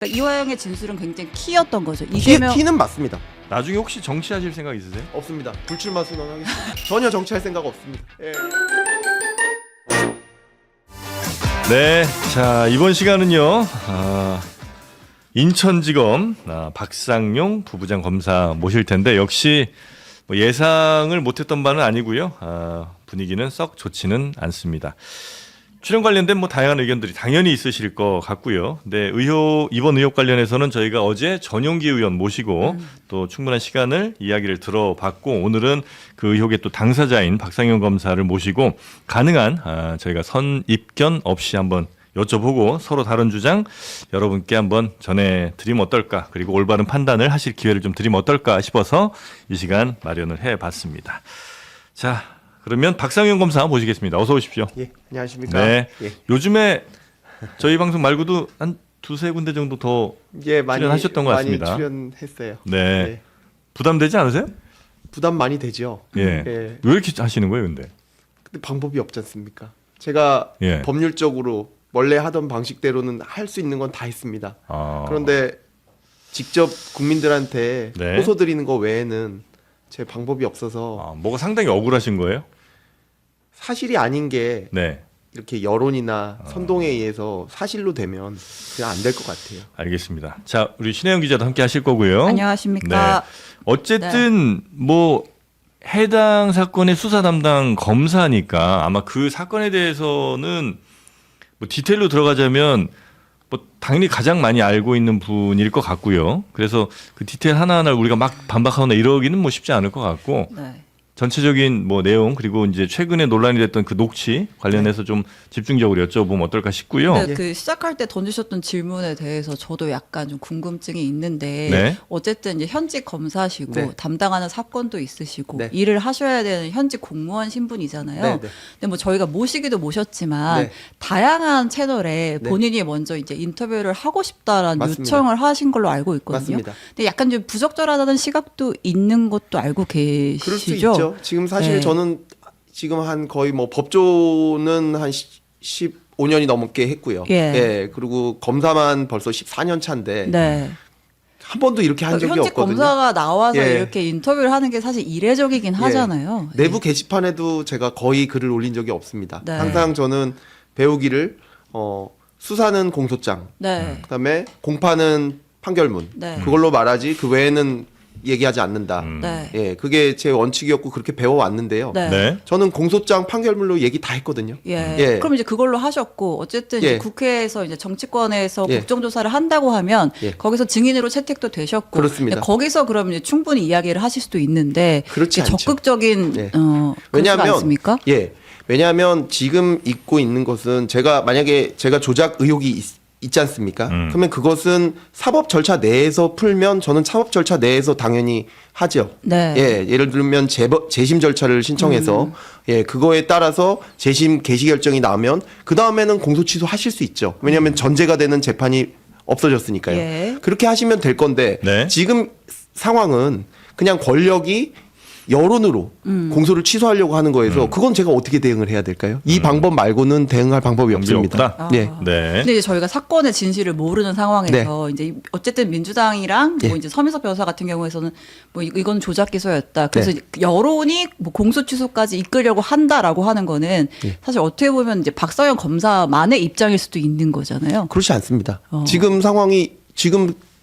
그러니까 이화영의 진술은 굉장히 키였던 거죠. 이재명 키는 맞습니다. 나중에 혹시 정치하실 생각 있으세요? 없습니다. 불출마 선언하겠습니다. 전혀 정치할 생각 없습니다. 예. 네, 자 이번 시간은요 인천지검 박상용 부부장 검사 모실 텐데 역시 뭐 예상을 못했던 바는 아니고요. 분위기는 썩 좋지는 않습니다. 출연 관련된 뭐 다양한 의견들이 당연히 있으실 것 같고요. 네, 이번 의혹 관련해서는 저희가 어제 전용기 의원 모시고 또 충분한 시간을 이야기를 들어봤고 오늘은 그 의혹의 또 당사자인 박상용 검사를 모시고 가능한 저희가 선입견 없이 한번 여쭤보고 서로 다른 주장 여러분께 한번 전해드리면 어떨까, 그리고 올바른 판단을 하실 기회를 좀 드리면 어떨까 싶어서 이 시간 마련을 해봤습니다. 자, 그러면 박상용 검사 모시겠습니다. 어서 오십시오. 예, 안녕하십니까. 네. 예. 요즘에 저희 방송 말고도 한 두세 군데 정도 더 예, 많이 출연하셨던 것 같습니다. 많이 출연했어요. 네. 예. 부담되지 않으세요? 부담 많이 되죠. 예. 예. 왜 이렇게 하시는 거예요, 근데? 근데 방법이 없지 않습니까? 제가 예. 법률적으로 원래 하던 방식대로는 할 수 있는 건 다 했습니다. 그런데 직접 국민들한테 네. 호소드리는 거 외에는 제 방법이 없어서 뭐가 상당히 억울하신 거예요? 사실이 아닌 게 네. 이렇게 여론이나 선동에 의해서 사실로 되면 그냥 안 될 것 같아요. 알겠습니다. 자, 우리 신혜영 기자도 함께 하실 거고요. 안녕하십니까. 네. 어쨌든 뭐 해당 사건의 수사 담당 검사니까 아마 그 사건에 대해서는 뭐 디테일로 들어가자면 뭐 당연히 가장 많이 알고 있는 분일 것 같고요. 그래서 그 디테일 하나하나를 우리가 막 반박하거나 이러기는 뭐 쉽지 않을 것 같고 네. 전체적인 뭐 내용 그리고 이제 최근에 논란이 됐던 그 녹취 관련해서 좀 집중적으로 여쭤보면 어떨까 싶고요. 근데 그 시작할 때 던지셨던 질문에 대해서 저도 약간 좀 궁금증이 있는데 네. 어쨌든 이제 현직 검사시고 네. 담당하는 사건도 있으시고 네. 일을 하셔야 되는 현직 공무원 신분이잖아요. 네, 네. 근데 뭐 저희가 모시기도 모셨지만 네. 다양한 채널에 네. 본인이 먼저 이제 인터뷰를 하고 싶다라는 맞습니다. 요청을 하신 걸로 알고 있거든요. 맞습니다. 근데 약간 좀 부적절하다는 시각도 있는 것도 알고 계시죠? 그럴 수 있죠. 지금 사실 네. 저는 지금 한 거의 뭐 법조는 한 15년이 넘게 했고요. 예. 그리고 검사만 벌써 14년 차인데 네. 한 번도 이렇게 한 적이 현직 없거든요. 검사가 나와서 예. 이렇게 인터뷰를 하는 게 사실 이례적이긴 하잖아요. 내부 게시판에도 제가 거의 글을 올린 적이 없습니다. 네. 항상 저는 배우기를 수사는 공소장, 네. 그다음에 공판은 판결문, 네. 그걸로 말하지 그 외에는 얘기하지 않는다. 네. 예, 그게 제 원칙이었고 그렇게 배워왔는데요. 네. 네. 저는 공소장 판결문로 얘기 다 했거든요. 예. 예. 그럼 이제 그걸로 하셨고 어쨌든 이제 예. 국회에서 이제 정치권에서 예. 국정조사를 한다고 하면 예. 거기서 증인으로 채택도 되셨고 그렇습니다. 예, 거기서 그럼 이제 충분히 이야기를 하실 수도 있는데 그렇지 이게 않죠. 적극적인 예. 왜냐하면 않습니까? 왜냐하면 지금 있고 있는 것은 만약에 제가 조작 의혹이 있지 않습니까? 그러면 그것은 사법 절차 내에서 풀면 저는 사법 절차 내에서 당연히 하죠. 네. 예, 예를 들면 재심 절차를 신청해서 예, 그거에 따라서 재심 개시 결정이 나오면 그 다음에는 공소 취소하실 수 있죠. 왜냐하면 전제가 되는 재판이 없어졌으니까요. 예. 그렇게 하시면 될 건데 네. 지금 상황은 그냥 권력이 여론으로 공소를 취소하려고 하는 거에서 그건 제가 어떻게 대응을 해야 될까요? 이 방법 말고는 대응할 방법이 없습니다. 없다? 예. 네. 근데 이제 저희가 사건의 진실을 모르는 상황에서 이제 어쨌든 민주당이랑 예. 뭐 이제 서민석 변호사 같은 경우에서는 뭐 이건 조작 기소였다. 그래서 네. 여론이 뭐 공소 취소까지 이끌려고 한다라고 하는 거는 예. 사실 어떻게 보면 이제 박서영 검사만의 입장일 수도 있는 거잖아요. 그렇지 않습니다. 지금 상황이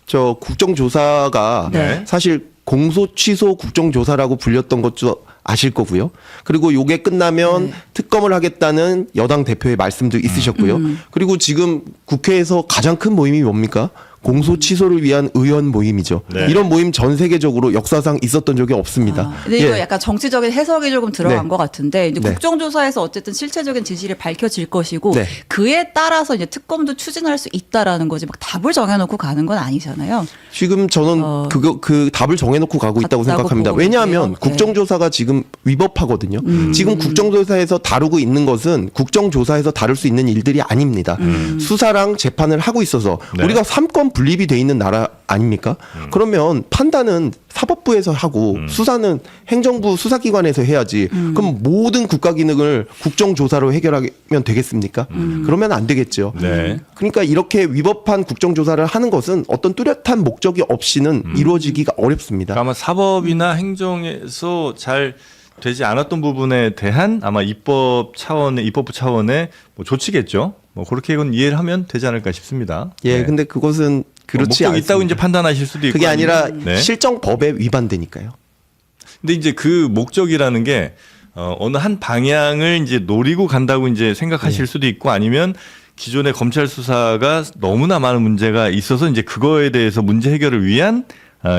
저 국정조사가 네. 사실 공소 취소 국정조사라고 불렸던 것도 아실 거고요. 그리고 요게 끝나면 특검을 하겠다는 여당 대표의 말씀도 있으셨고요. 그리고 지금 국회에서 가장 큰 모임이 뭡니까? 공소 취소를 위한 의원 모임이죠. 네. 이런 모임 전 세계적으로 역사상 있었던 적이 없습니다. 근데 이거 예. 약간 정치적인 해석이 조금 들어간 네. 것 같은데 이제 네. 국정조사에서 어쨌든 실체적인 진실이 밝혀질 것이고 네. 그에 따라서 이제 특검도 추진할 수 있다라는 거지 막 답을 정해놓고 가는 건 아니잖아요. 지금 저는 그 답을 정해놓고 가고 있다고 같다고 생각합니다. 보고 왜냐하면 계세요? 네. 국정조사가 지금 위법하거든요. 지금 국정조사에서 다루고 있는 것은 국정조사에서 다룰 수 있는 일들이 아닙니다. 수사랑 재판을 하고 있어서 네. 우리가 3건 분립이 돼 있는 나라 아닙니까? 그러면 판단은 사법부에서 하고 수사는 행정부 수사기관에서 해야지. 그럼 모든 국가 기능을 국정조사로 해결하면 되겠습니까? 그러면 안 되겠죠. 네. 그러니까 이렇게 위법한 국정조사를 하는 것은 어떤 뚜렷한 목적이 없이는 이루어지기가 어렵습니다. 그러니까 아마 사법이나 행정에서 잘 되지 않았던 부분에 대한 아마 입법부 차원의 뭐 조치겠죠. 뭐 그렇게는 이해를 하면 되지 않을까 싶습니다. 예, 네. 근데 그것은 그렇지 목적이 않습니다. 있다고 이제 판단하실 수도 있고 그게 아니라 아니면, 네. 실정법에 위반되니까요. 근데 이제 그 목적이라는 게 어느 한 방향을 이제 노리고 간다고 이제 생각하실 수도 있고 아니면 기존의 검찰 수사가 너무나 많은 문제가 있어서 이제 그거에 대해서 문제 해결을 위한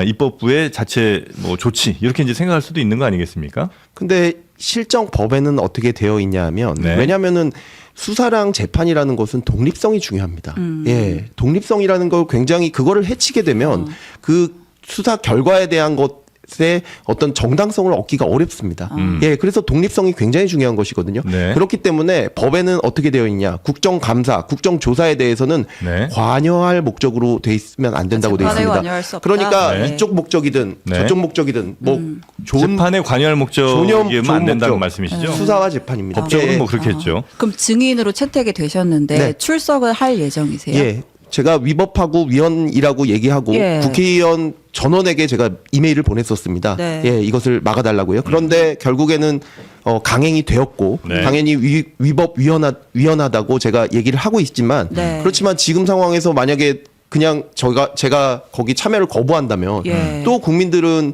입법부의 자체 뭐 조치 이렇게 이제 생각할 수도 있는 거 아니겠습니까? 근데 실정법에는 어떻게 되어 있냐면 네. 왜냐하면은 수사랑 재판이라는 것은 독립성이 중요합니다. 예, 독립성이라는 걸 굉장히 그거를 해치게 되면 그 수사 결과에 대한 것에 어떤 정당성을 얻기가 어렵습니다. 예, 그래서 독립성이 굉장히 중요한 것이거든요. 네. 그렇기 때문에 법에는 어떻게 되어 있냐? 국정감사, 국정조사에 대해서는 네. 관여할 목적으로 돼 있으면 안 된다고 돼 재판에 있습니다. 관여할 수 없다. 그러니까 네. 이쪽 목적이든 네. 저쪽 목적이든 뭐 좋은 재판에 관여할 목적이면 좋은 안 된다는 목적. 말씀이시죠? 수사와 재판입니다. 법적으로는 예, 뭐 그렇게 했죠. 그럼 증인으로 채택이 되셨는데 네. 출석을 할 예정이세요? 예. 제가 위법하고 위헌이라고 얘기하고 예. 국회의원 전원에게 제가 이메일을 보냈었습니다. 네. 예, 이것을 막아달라고요. 그런데 결국에는 강행이 되었고 네. 당연히 위법 위헌하다고 제가 얘기를 하고 있지만 네. 그렇지만 지금 상황에서 만약에 그냥 제가 거기 참여를 거부한다면 예. 또 국민들은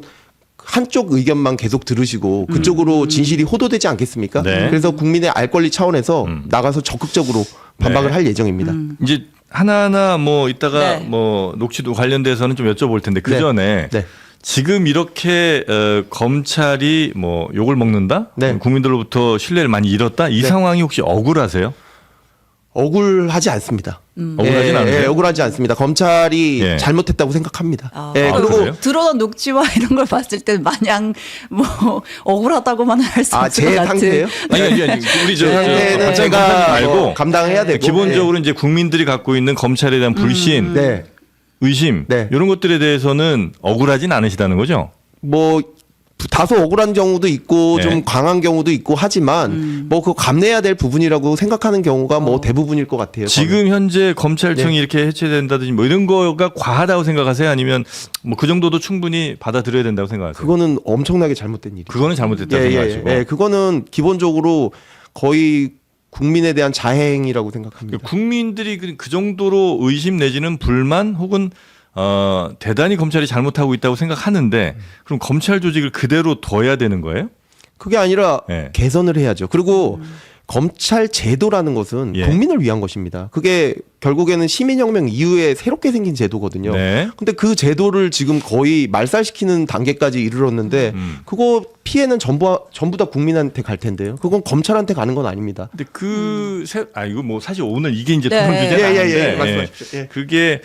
한쪽 의견만 계속 들으시고 그쪽으로 진실이 호도되지 않겠습니까? 네. 그래서 국민의 알 권리 차원에서 나가서 적극적으로 반박을 네. 할 예정입니다. 이제 하나하나 뭐 이따가 네. 뭐 녹취도 관련돼서는 좀 여쭤볼 텐데 그 네. 전에 네. 지금 이렇게 검찰이 뭐 욕을 먹는다, 네. 국민들로부터 신뢰를 많이 잃었다 이 네. 상황이 혹시 억울하세요? 억울하지 않습니다. 억울하진 않으세요? 예, 억울하지 않습니다. 검찰이 예. 잘못했다고 생각합니다. 예, 아, 그리고 그래요? 들어온 녹취와 이런 걸 봤을 때 마냥 뭐 억울하다고만 할 수 없을 제 것 같은. 상태예요? 아니 우리 제 상태는 검찰 제가 말고 감당해야 되고 기본적으로 이제 국민들이 갖고 있는 검찰에 대한 불신, 네. 의심 네. 이런 것들에 대해서는 억울하진 않으시다는 거죠? 뭐 다소 억울한 경우도 있고 네. 좀 강한 경우도 있고 하지만 뭐 그거 감내해야 될 부분이라고 생각하는 경우가 뭐 대부분일 것 같아요. 저는. 지금 현재 검찰청이 네. 이렇게 해체된다든지 뭐 이런 거가 과하다고 생각하세요? 아니면 뭐 그 정도도 충분히 받아들여야 된다고 생각하세요? 그거는 엄청나게 잘못된 일이에요. 그거는 잘못됐다고 생각하시고 예, 그거는 기본적으로 거의 국민에 대한 자해행위라고 생각합니다. 국민들이 그 정도로 의심 내지는 불만 혹은 대단히 검찰이 잘못하고 있다고 생각하는데 그럼 검찰 조직을 그대로 둬야 되는 거예요? 그게 아니라 네. 개선을 해야죠. 그리고 검찰 제도라는 것은 예. 국민을 위한 것입니다. 그게 결국에는 시민혁명 이후에 새롭게 생긴 제도거든요. 네. 근데 그 제도를 지금 거의 말살시키는 단계까지 이르렀는데 그거 피해는 전부 다 국민한테 갈 텐데요. 그건 검찰한테 가는 건 아닙니다. 근데 이거 뭐 사실 오늘 이게 이제 네. 토론 주제가 아닌데 말씀하십시오. 예. 그게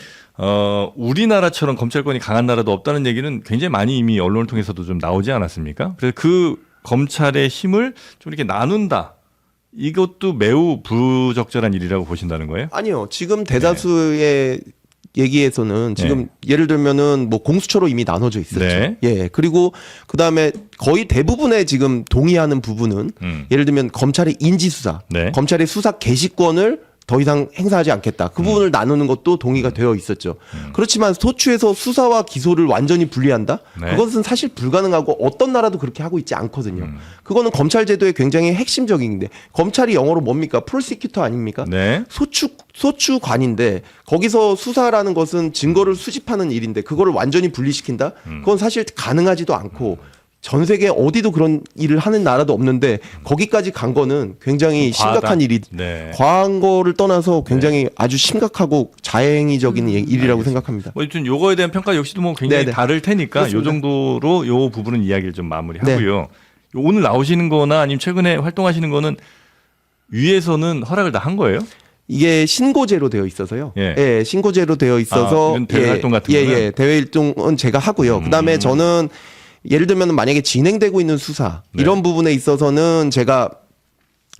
우리나라처럼 검찰권이 강한 나라도 없다는 얘기는 굉장히 많이 이미 언론을 통해서도 좀 나오지 않았습니까? 그래서 그 검찰의 힘을 좀 이렇게 나눈다. 이것도 매우 부적절한 일이라고 보신다는 거예요? 아니요. 지금 대다수의 얘기에서는 지금 예를 들면은 뭐 공수처로 이미 나눠져 있었죠. 네. 예. 그리고 그다음에 거의 대부분의 지금 동의하는 부분은 예를 들면 검찰의 인지수사, 네. 검찰의 수사 개시권을 더 이상 행사하지 않겠다. 그 부분을 나누는 것도 동의가 되어 있었죠. 그렇지만 소추에서 수사와 기소를 완전히 분리한다? 네. 그것은 사실 불가능하고 어떤 나라도 그렇게 하고 있지 않거든요. 그거는 검찰 제도의 굉장히 핵심적인데 검찰이 영어로 뭡니까? 프로시큐터 아닙니까? 네. 소추관인데 거기서 수사라는 것은 증거를 수집하는 일인데 그거를 완전히 분리시킨다? 그건 사실 가능하지도 않고 전 세계 어디도 그런 일을 하는 나라도 없는데 거기까지 간 거는 굉장히 과하다. 심각한 일이 네. 과한 거를 떠나서 굉장히 아주 심각하고 자해행위적인 일이라고 생각합니다. 뭐 여튼 요거에 대한 평가 역시도 뭐 굉장히 네네. 다를 테니까 그렇습니다. 요 정도로 요 부분은 이야기를 좀 마무리하고요. 오늘 나오시는 거나 아니면 최근에 활동하시는 거는 위에서는 허락을 다 한 거예요? 이게 신고제로 되어 있어서요. 예. 예, 신고제로 되어 있어서 이런 대외 활동 같은 예, 거는? 예, 대외 활동은 제가 하고요. 그다음에 저는 예를 들면 만약에 진행되고 있는 수사 네. 이런 부분에 있어서는 제가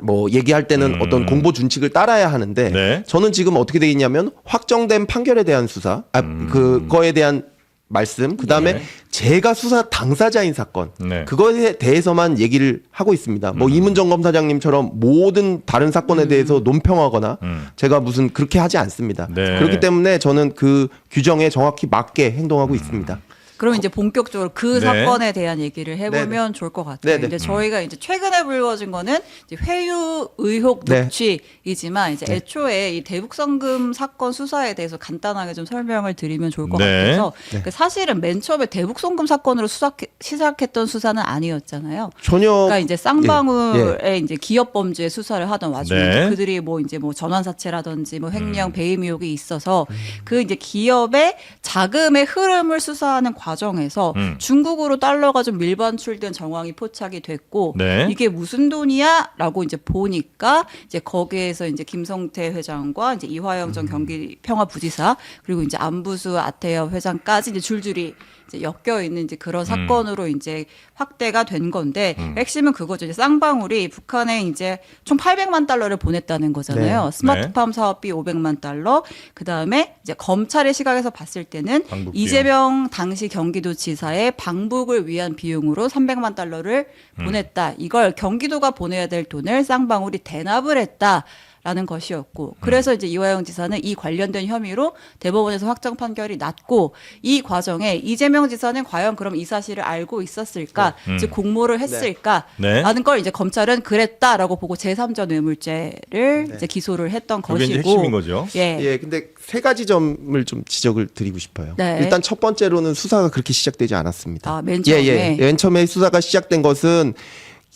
뭐 얘기할 때는 어떤 공보 준칙을 따라야 하는데 네. 저는 지금 어떻게 돼 있냐면 확정된 판결에 대한 수사, 그거에 대한 말씀, 그다음에 네. 제가 수사 당사자인 사건, 네. 그거에 대해서만 얘기를 하고 있습니다. 뭐 이문정 검사장님처럼 모든 다른 사건에 대해서 논평하거나 제가 무슨 그렇게 하지 않습니다. 네. 그렇기 때문에 저는 그 규정에 정확히 맞게 행동하고 있습니다. 그럼 이제 본격적으로 그 네. 사건에 대한 얘기를 해보면 좋을 것 같아요. 네네. 이제 저희가 이제 최근에 불거진 거는 이제 회유 의혹 네. 녹취이지만 이제 애초에 이 대북성금 사건 수사에 대해서 간단하게 좀 설명을 드리면 좋을 것 네. 같아서 그 사실은 맨 처음에 대북성금 사건으로 시작했던 수사는 아니었잖아요. 전혀 그러니까 이제 쌍방울의 이제 기업 범죄 수사를 하던 와중에 네. 그들이 뭐 이제 뭐 전환사채라든지 뭐 횡령 배임 의혹이 있어서 그 이제 기업의 자금의 흐름을 수사하는 과정에서 중국으로 달러가 좀 밀반출된 정황이 포착이 됐고 네. 이게 무슨 돈이야라고 이제 보니까 이제 거기에서 이제 김성태 회장과 이제 이화영 전 경기평화부지사 그리고 이제 안부수 아태엽 회장까지 이제 줄줄이 이제 엮여 있는 이제 그런 사건으로 이제 확대가 된 건데 핵심은 그거죠. 이제 쌍방울이 북한에 이제 총 800만 달러를 보냈다는 거잖아요. 네. 스마트팜 사업비 500만 달러. 그다음에 이제 검찰의 시각에서 봤을 때는 방북 비용. 이재명 당시 경기도지사의 방북을 위한 비용으로 300만 달러를 보냈다. 이걸 경기도가 보내야 될 돈을 쌍방울이 대납을 했다. 라는 것이었고 그래서 이제 이화영 지사는 이 관련된 혐의로 대법원에서 확정 판결이 났고 이 과정에 이재명 지사는 과연 그럼 이 사실을 알고 있었을까 즉 공모를 했을까 네. 라는 걸 이제 검찰은 그랬다라고 보고 제3자 뇌물죄를 이제 기소를 했던 그게 이제 것이고 핵심인 거죠. 예. 근데 세 가지 점을 좀 지적을 드리고 싶어요. 네. 일단 첫 번째로는 수사가 그렇게 시작되지 않았습니다. 아, 맨 처음에? 맨 처음에 수사가 시작된 것은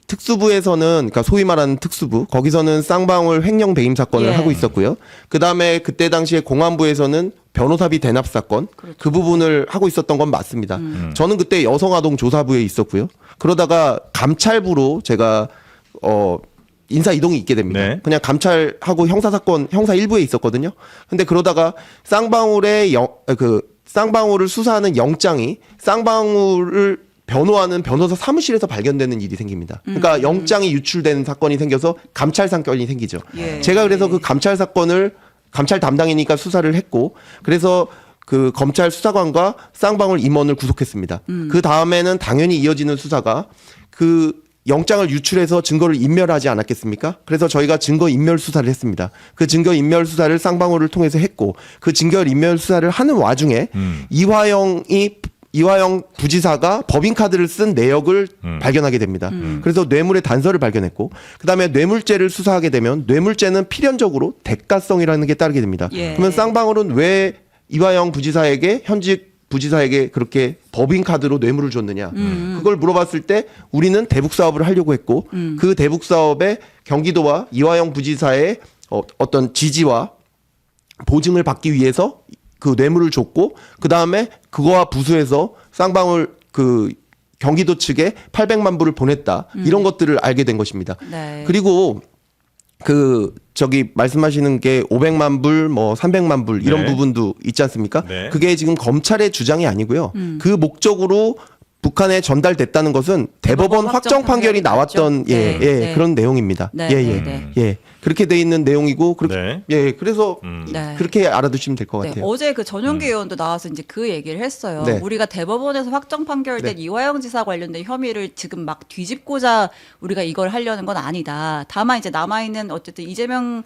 특수부에서는 그러니까 소위 말하는 특수부 거기서는 쌍방울 횡령 배임 사건을 예. 하고 있었고요. 그다음에 그때 당시에 공안부에서는 변호사비 대납 사건 그렇죠. 그 부분을 하고 있었던 건 맞습니다. 저는 그때 여성아동 조사부에 있었고요. 그러다가 감찰부로 제가 인사 이동이 있게 됩니다. 네. 그냥 감찰하고 형사 사건 형사 1부에 있었거든요. 근데 그러다가 쌍방울을 수사하는 영장이 쌍방울을 변호하는 변호사 사무실에서 발견되는 일이 생깁니다. 그러니까 영장이 유출되는 사건이 생겨서 감찰 사건이 생기죠. 예. 제가 그래서 그 감찰 사건을 감찰 담당이니까 수사를 했고 그래서 그 검찰 수사관과 쌍방울 임원을 구속했습니다. 그 다음에는 당연히 이어지는 수사가 그 영장을 유출해서 증거를 인멸하지 않았겠습니까? 그래서 저희가 증거 인멸 수사를 했습니다. 그 증거 인멸 수사를 쌍방울을 통해서 했고 그 증거 인멸 수사를 하는 와중에 이화영 부지사가 법인카드를 쓴 내역을 발견하게 됩니다. 그래서 뇌물의 단서를 발견했고 그다음에 뇌물죄를 수사하게 되면 뇌물죄는 필연적으로 대가성이라는 게 따르게 됩니다. 예. 그러면 쌍방울은 왜 이화영 부지사에게 현직 부지사에게 그렇게 법인카드로 뇌물을 줬느냐 그걸 물어봤을 때 우리는 대북 사업을 하려고 했고 그 대북 사업에 경기도와 이화영 부지사의 어떤 지지와 보증을 받기 위해서 그 뇌물을 줬고 그 다음에 그거와 부수해서 쌍방울 그 경기도 측에 800만 불을 보냈다 이런 것들을 알게 된 것입니다. 네. 그리고 그 저기 말씀하시는 게 500만 불, 뭐 300만 불 이런 네. 부분도 있지 않습니까? 네. 그게 지금 검찰의 주장이 아니고요. 그 목적으로 북한에 전달됐다는 것은 대법원 확정 판결이 나왔던 네. 네. 그런 내용입니다. 네. 예. 네. 예. 그렇게 돼 있는 내용이고 네. 그래서 네. 그렇게 알아두시면 될 것 네, 같아요. 어제 그 전용기 의원도 나와서 이제 그 얘기를 했어요. 네. 우리가 대법원에서 확정 판결된 이화영 지사 관련된 혐의를 지금 막 뒤집고자 우리가 이걸 하려는 건 아니다. 다만 이제 남아있는 어쨌든 이재명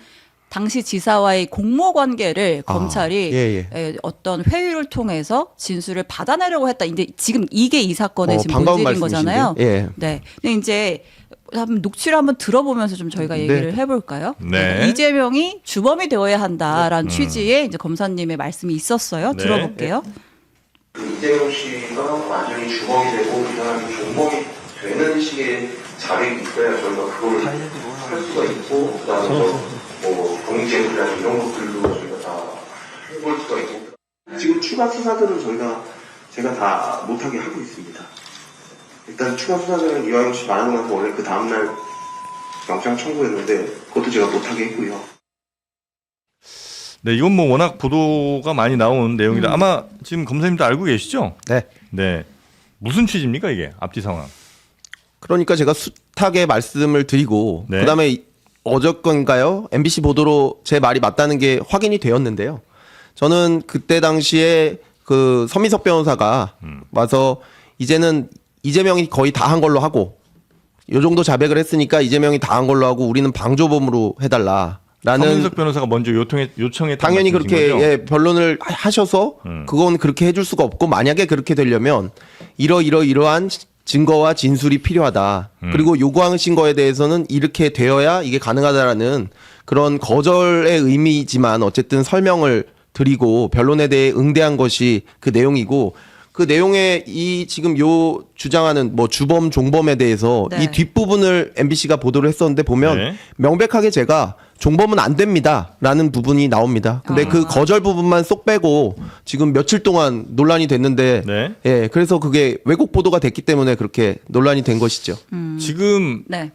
당시 지사와의 공모 관계를 검찰이 어떤 회유를 통해서 진술을 받아내려고 했다. 이제 지금 이게 이 사건의 지금 반가운 본질인 거잖아요. 예. 네. 근데 이제 한번 녹취를 한번 들어보면서 좀 저희가 얘기를 해볼까요? 네. 이재명이 주범이 되어야 한다라는 취지의 이제 검사님의 말씀이 있었어요. 네. 들어볼게요. 이재용 씨가 완전히 주범이 되고 이 사람이 종범이 되는 식의 자백이 있어야 저희가 그걸 할 수가 있고 그다음에 뭐 경제나 이런 것들도 저희가 다 해볼 수가 있고 지금 추가 수사들은 제가 다 못하게 하고 있습니다. 일단 추가 수사들은 이화영 씨 말하는 것도 원래 그 다음날 영장 청구했는데 그것도 제가 못하게 했고요. 네, 이건 뭐 워낙 보도가 많이 나온 내용이라 아마 지금 검사님도 알고 계시죠? 네. 네. 무슨 취지입니까 이게 앞뒤 상황? 그러니까 제가 숱하게 말씀을 드리고 네. 그다음에 어저건가요? MBC 보도로 제 말이 맞다는 게 확인이 되었는데요. 저는 그때 당시에 그 서민석 변호사가 와서 이제는 이재명이 거의 다 한 걸로 하고 요 정도 자백을 했으니까 이재명이 다 한 걸로 하고 우리는 방조범으로 해달라. 라는 서민석 변호사가 먼저 요청했던 당연히 말씀이신 그렇게 거죠? 예, 변론을 하셔서 그건 그렇게 해줄 수가 없고 만약에 그렇게 되려면 이러한 증거와 진술이 필요하다. 그리고 요구하신 거에 대해서는 이렇게 되어야 이게 가능하다라는 그런 거절의 의미지만 어쨌든 설명을 드리고 변론에 대해 응대한 것이 그 내용이고 그 내용에 이 지금 요 주장하는 뭐 주범 종범에 대해서 네. 이 뒷부분을 MBC가 보도를 했었는데 보면 네. 명백하게 제가 종범은 안 됩니다라는 부분이 나옵니다. 근데 그 거절 부분만 쏙 빼고 지금 며칠 동안 논란이 됐는데 네. 예, 그래서 그게 왜곡 보도가 됐기 때문에 그렇게 논란이 된 것이죠. 지금 네.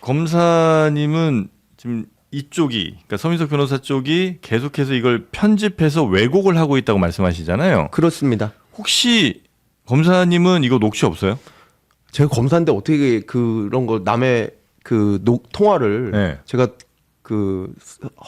검사님은 지금 이쪽이 그러니까 서민석 변호사 쪽이 계속해서 이걸 편집해서 왜곡을 하고 있다고 말씀하시잖아요. 그렇습니다. 혹시 검사님은 이거 녹취 없어요? 제가 검사인데 어떻게 그런 거 남의 그 통화를 네. 제가 그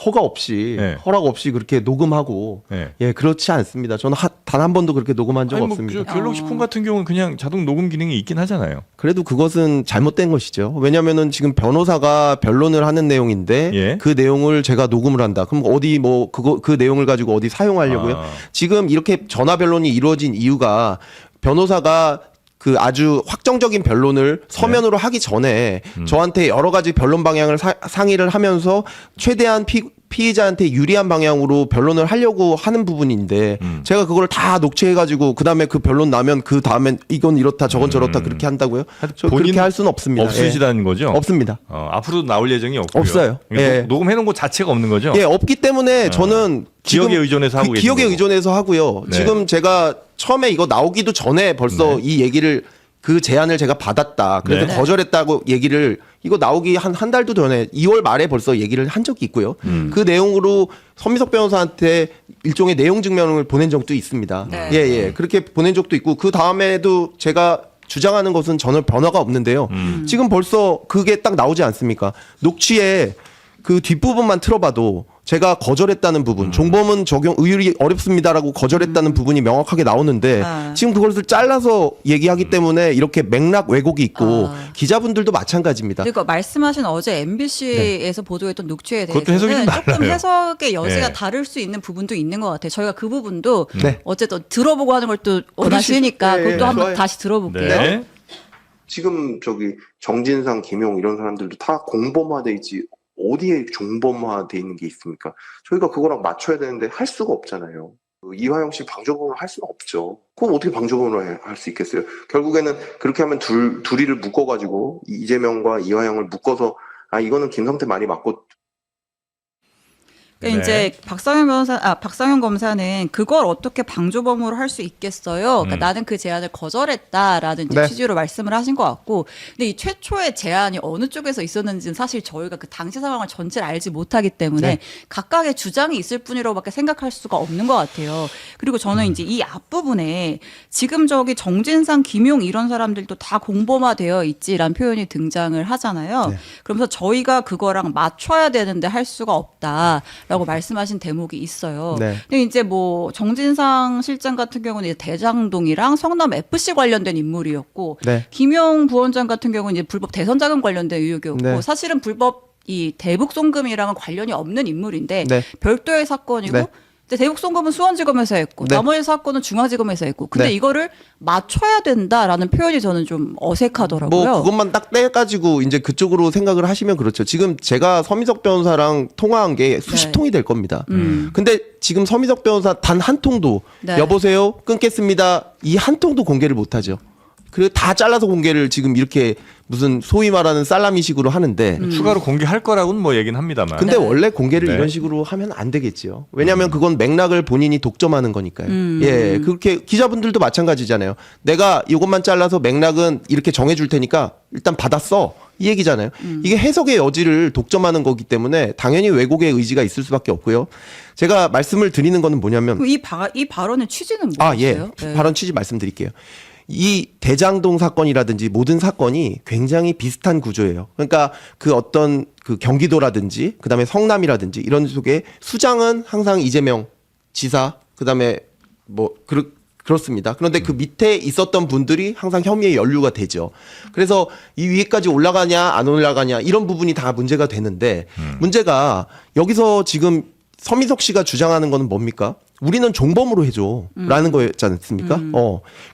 허가 없이 네. 허락 없이 그렇게 녹음하고 네. 예 그렇지 않습니다. 저는 단 한 번도 그렇게 녹음한 적 아니 뭐 없습니다. 갤럭시 폰 같은 경우는 그냥 자동 녹음 기능이 있긴 하잖아요. 그래도 그것은 잘못된 것이죠. 왜냐하면은 지금 변호사가 변론을 하는 내용인데 예. 그 내용을 제가 녹음을 한다. 그럼 어디 뭐 그 내용을 가지고 어디 사용하려고요? 아. 지금 이렇게 전화 변론이 이루어진 이유가 변호사가 그 아주 확정적인 변론을 서면으로 하기 전에 저한테 여러 가지 변론 방향을 상의를 하면서 최대한 피의자한테 유리한 방향으로 변론을 하려고 하는 부분인데 제가 그걸 다 녹취해가지고 그 다음에 그 변론 나면 그 다음엔 이건 이렇다 저건 저렇다 그렇게 한다고요? 저 본인 그렇게 할 수는 없습니다. 없으시다는 거죠? 예. 없습니다. 앞으로도 나올 예정이 없고요. 없어요. 그러니까 예. 녹음해놓은 것 자체가 없는 거죠? 예, 없기 때문에 저는 기억에 지금 의존해서 하고 계신 기억에 거고. 의존해서 하고요. 네. 지금 제가 처음에 이거 나오기도 전에 벌써 네. 이 얘기를 그 제안을 제가 받았다. 그래서 네. 거절했다고 얘기를 이거 나오기 한 달도 전에 2월 말에 벌써 얘기를 한 적이 있고요. 그 내용으로 서민석 변호사한테 일종의 내용 증명을 보낸 적도 있습니다. 네. 예, 예. 그렇게 보낸 적도 있고 그 다음에도 제가 주장하는 것은 전혀 변화가 없는데요. 지금 벌써 그게 딱 나오지 않습니까? 녹취에 그 뒷부분만 틀어봐도 제가 거절했다는 부분, 종범은 적용 의율이 어렵습니다라고 거절했다는 부분이 명확하게 나오는데 아. 지금 그것을 잘라서 얘기하기 때문에 이렇게 맥락 왜곡이 있고 기자분들도 마찬가지입니다. 그리고 말씀하신 어제 MBC에서 보도했던 녹취에 그것도 해석이 좀 대해서는 조금 달라요. 해석의 여지가 네. 다를 수 있는 부분도 있는 것 같아요. 저희가 그 부분도 네. 어쨌든 들어보고 하는 걸 또 원하시니까 네, 그것도 한번 좋아요. 다시 들어볼게요. 네. 지금 저기 정진상, 김용 이런 사람들도 다 공범화돼 있지 어디에 종범화돼 있는 게 있습니까? 저희가 그거랑 맞춰야 되는데 할 수가 없잖아요. 그 이화영 씨 방조범을 할 수는 없죠. 그럼 어떻게 방조범을 할 수 있겠어요? 결국에는 그렇게 하면 둘이를 묶어가지고 이재명과 이화영을 묶어서 아 이거는 김성태 말이 맞고 그러니까 네. 이제 박상현 검사는 그걸 어떻게 방조범으로 할 수 있겠어요. 그러니까 나는 그 제안을 거절했다라는 이제 네. 취지로 말씀을 하신 것 같고, 근데 이 최초의 제안이 어느 쪽에서 있었는지는 사실 저희가 그 당시 상황을 전체를 알지 못하기 때문에 네. 각각의 주장이 있을 뿐이라고밖에 생각할 수가 없는 것 같아요. 그리고 저는 이제 이 앞부분에 지금 저기 정진상, 김용 이런 사람들도 다 공범화되어 있지라는 표현이 등장을 하잖아요. 네. 그러면서 저희가 그거랑 맞춰야 되는데 할 수가 없다라고 말씀하신 대목이 있어요. 네. 근데 이제 뭐 정진상 실장 같은 경우는 이제 대장동이랑 성남 FC 관련된 인물이었고, 네. 김용 부원장 같은 경우는 이제 불법 대선 자금 관련된 의혹이었고, 네. 사실은 불법 이 대북 송금이랑은 관련이 없는 인물인데 네. 별도의 사건이고. 네. 근데 대북 송금은 수원지검에서 했고 네. 나머지 사건은 중앙지검에서 했고 근데 네. 이거를 맞춰야 된다라는 표현이 저는 좀 어색하더라고요. 뭐 그것만 딱 떼가지고 이제 그쪽으로 생각을 하시면 그렇죠. 지금 제가 서민석 변호사랑 통화한 게 수십 네. 통이 될 겁니다. 근데 지금 서민석 변호사 단 한 통도 네. 여보세요 끊겠습니다 이 한 통도 공개를 못하죠. 그리고 다 잘라서 공개를 지금 이렇게 무슨 소위 말하는 살라미식으로 하는데 추가로 공개할 거라고는 뭐 얘기는 합니다만. 근데 원래 공개를 네. 이런 식으로 하면 안 되겠지요. 왜냐하면 그건 맥락을 본인이 독점하는 거니까요. 예, 그렇게 기자분들도 마찬가지잖아요. 내가 이것만 잘라서 맥락은 이렇게 정해줄 테니까 일단 받았어 이 얘기잖아요. 이게 해석의 여지를 독점하는 거기 때문에 당연히 왜곡의 의지가 있을 수밖에 없고요. 제가 말씀을 드리는 거는 뭐냐면 그럼 이 발언의 취지는 아, 예. 뭐였어요? 네. 발언 취지 말씀드릴게요. 이 대장동 사건이라든지 모든 사건이 굉장히 비슷한 구조예요. 그러니까 그 어떤 그 경기도라든지 그다음에 성남이라든지 이런 속에 수장은 항상 이재명 지사 그다음에 뭐 그렇습니다. 그런데 그 밑에 있었던 분들이 항상 혐의에 연루가 되죠. 그래서 이 위에까지 올라가냐 안 올라가냐 이런 부분이 다 문제가 되는데 문제가 여기서 지금 서민석 씨가 주장하는 거는 뭡니까? 우리는 종범으로 해줘라는 거였지 않습니까?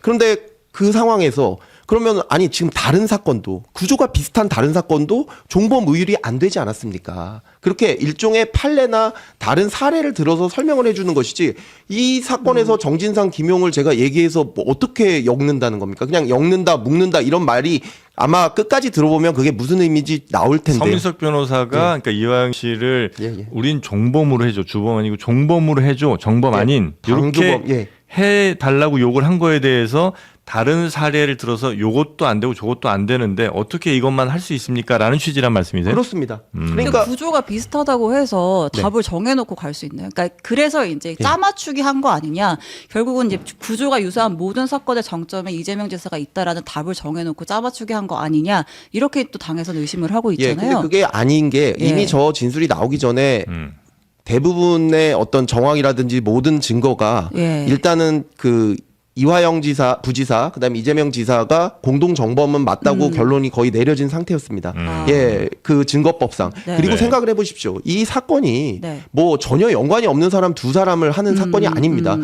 그런데 그 상황에서 그러면 아니 지금 다른 사건도 구조가 비슷한 다른 사건도 종범 의율이 안 되지 않았습니까? 그렇게 일종의 판례나 다른 사례를 들어서 설명을 해주는 것이지 이 사건에서 정진상 김용을 제가 얘기해서 뭐 어떻게 엮는다는 겁니까? 그냥 엮는다 묶는다 이런 말이 아마 끝까지 들어보면 그게 무슨 의미인지 나올 텐데. 서민석 변호사가 그러니까 이화영 씨를 우린 종범으로 해줘 주범 아니고 종범으로 해줘 정범 아닌 이렇게 해달라고 욕을 한 거에 대해서 다른 사례를 들어서 요것도 안 되고 저것도 안 되는데 어떻게 이것만 할 수 있습니까? 라는 취지란 말씀이세요? 그렇습니다. 그러니까 구조가 비슷하다고 해서 답을 정해놓고 갈 수 있나요? 그러니까 그래서 이제 짜맞추기 한 거 아니냐? 결국은 이제 구조가 유사한 모든 사건의 정점에 이재명 지사가 있다라는 답을 정해놓고 짜맞추기 한 거 아니냐? 이렇게 또 당에서는 의심을 하고 있잖아요. 근데 그게 아닌 게 이미 저 진술이 나오기 전에 대부분의 어떤 정황이라든지 모든 증거가 일단은 그 이화영 지사, 부지사, 그다음에 이재명 지사가 공동 정범은 맞다고 결론이 거의 내려진 상태였습니다. 그 증거법상. 그리고 생각을 해보십시오. 이 사건이 뭐 전혀 연관이 없는 사람 두 사람을 하는 사건이 아닙니다.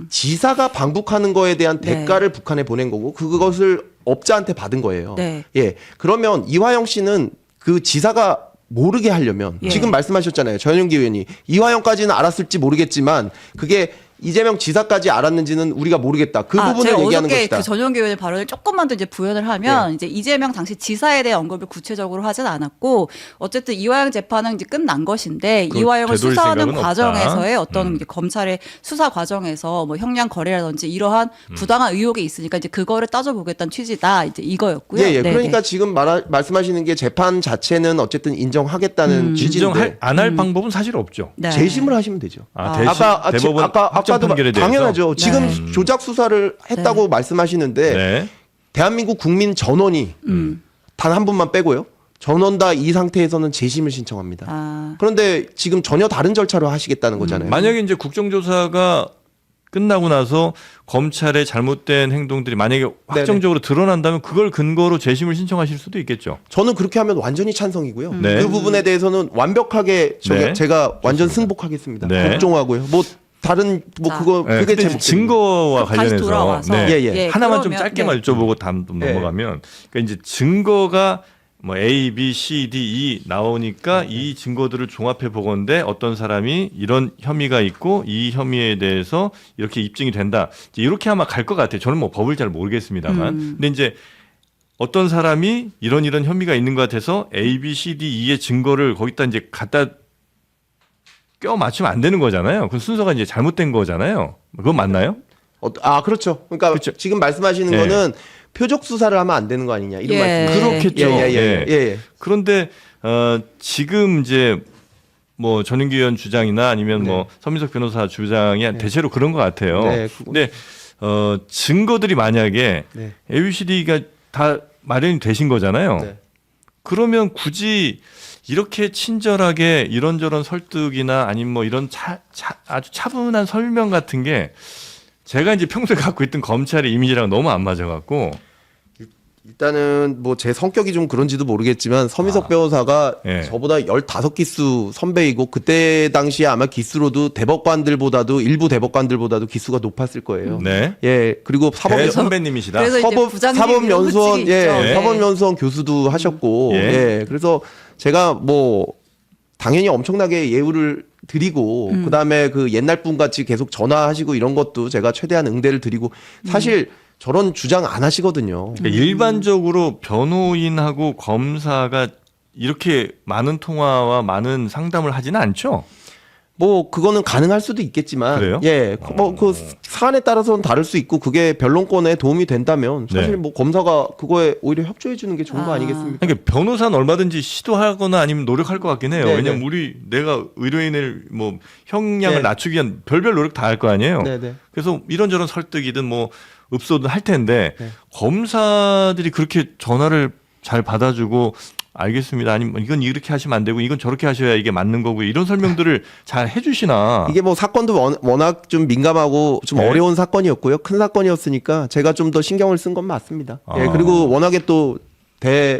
지사가 방북하는 거에 대한 대가를 북한에 보낸 거고 그것을 업자한테 받은 거예요. 그러면 이화영 씨는 그 지사가 모르게 하려면 지금 말씀하셨잖아요. 전용기 의원이 이화영까지는 알았을지 모르겠지만 그게 이재명 지사까지 알았는지는 우리가 모르겠다. 그 부분을 제가 얘기하는 어저께 것이다. 그 전용기 의원의 발언을 조금만 더 이제 부연을 하면 이제 이재명 당시 지사에 대한 언급을 구체적으로 하진 않았고 어쨌든 이화영 재판은 이제 끝난 것인데 이화영을 되돌릴 수사하는 생각은 과정에서의 어떤 이제 검찰의 수사 과정에서 뭐 형량 거래라든지 이러한 부당한 의혹이 있으니까 이제 그거를 따져보겠다는 취지다 이제 이거였고요. 그러니까 지금 말씀하시는 게 재판 자체는 어쨌든 인정하겠다는 취지인데 안 할 방법은 사실 없죠. 재심을 하시면 되죠. 대법원 아까도 당연하죠. 지금 조작 수사를 했다고 말씀하시는데 대한민국 국민 전원이 단 한 분만 빼고요. 전원 다 이 상태에서는 재심을 신청합니다. 그런데 지금 전혀 다른 절차로 하시겠다는 거잖아요. 만약에 이제 국정조사가 끝나고 나서 검찰의 잘못된 행동들이 만약에 확정적으로 드러난다면 그걸 근거로 재심을 신청하실 수도 있겠죠. 저는 그렇게 하면 완전히 찬성이고요. 그 부분에 대해서는 완벽하게 제가 완전 승복하겠습니다. 걱정하고요. 뭐 다른 뭐 그거 그게 제 증거와 관련해서 돌아와서 하나만 좀 짧게만 여쭤보고 다음 넘어가면 그러니까 이제 증거가 뭐 A, B, C, D, E 나오니까 이 증거들을 종합해 보건데 어떤 사람이 이런 혐의가 있고 이 혐의에 대해서 이렇게 입증이 된다. 이렇게 아마 갈 것 같아요. 저는 뭐 법을 잘 모르겠습니다만. 근데 이제 어떤 사람이 이런 혐의가 있는 것 같아서 A, B, C, D, E의 증거를 거기다 이제 갖다 껴 맞추면 안 되는 거잖아요. 그 순서가 이제 잘못된 거잖아요. 그건 맞나요? 그렇죠. 그러니까 그렇죠. 지금 말씀하시는 거는 표적 수사를 하면 안 되는 거 아니냐 이런 말씀. 그렇겠죠. 그런데 지금 이제 뭐 전윤기 의원 주장이나 아니면 뭐 서민석 변호사 주장이 대체로 그런 것 같아요. 근데 증거들이 만약에 ABCD가 다 마련이 되신 거잖아요. 그러면 굳이 이렇게 친절하게 이런저런 설득이나 아니면 뭐 이런 아주 차분한 설명 같은 게 제가 이제 평소에 갖고 있던 검찰의 이미지랑 너무 안 맞아갖고 일단은 뭐 제 성격이 좀 그런지도 모르겠지만 서민석 변호사가 저보다 15기수 선배이고 그때 당시에 아마 기수로도 대법관들보다도 일부 대법관들보다도 기수가 높았을 거예요. 그리고 선배님이시다. 사법연수원 사법연수원 교수도 하셨고 그래서 제가 뭐 당연히 엄청나게 예우를 드리고 그다음에 그 옛날 분 같이 계속 전화하시고 이런 것도 제가 최대한 응대를 드리고 사실 저런 주장 안 하시거든요. 그러니까 일반적으로 변호인하고 검사가 이렇게 많은 통화와 많은 상담을 하지는 않죠. 뭐 그거는 가능할 수도 있겠지만 그래요? 예, 뭐 그 사안에 따라서는 다를 수 있고 그게 변론권에 도움이 된다면 사실 네. 뭐 검사가 그거에 오히려 협조해 주는 게 좋은 거 아니겠습니까? 그러니까 변호사는 얼마든지 시도하거나 아니면 노력할 것 같긴 해요. 네, 왜냐면 내가 의뢰인을 뭐 형량을 네. 낮추기 위한 별별 노력 다 할 거 아니에요. 네, 네. 그래서 이런저런 설득이든 뭐 읍소든 할 텐데 네. 검사들이 그렇게 전화를 잘 받아주고 알겠습니다. 아니면 이건 이렇게 하시면 안 되고 이건 저렇게 하셔야 이게 맞는 거고 이런 설명들을 잘 해주시나. 이게 뭐 사건도 워낙 좀 민감하고 좀 네. 어려운 사건이었고요. 큰 사건이었으니까 제가 좀 더 신경을 쓴 건 맞습니다. 예, 아. 그리고 워낙에 또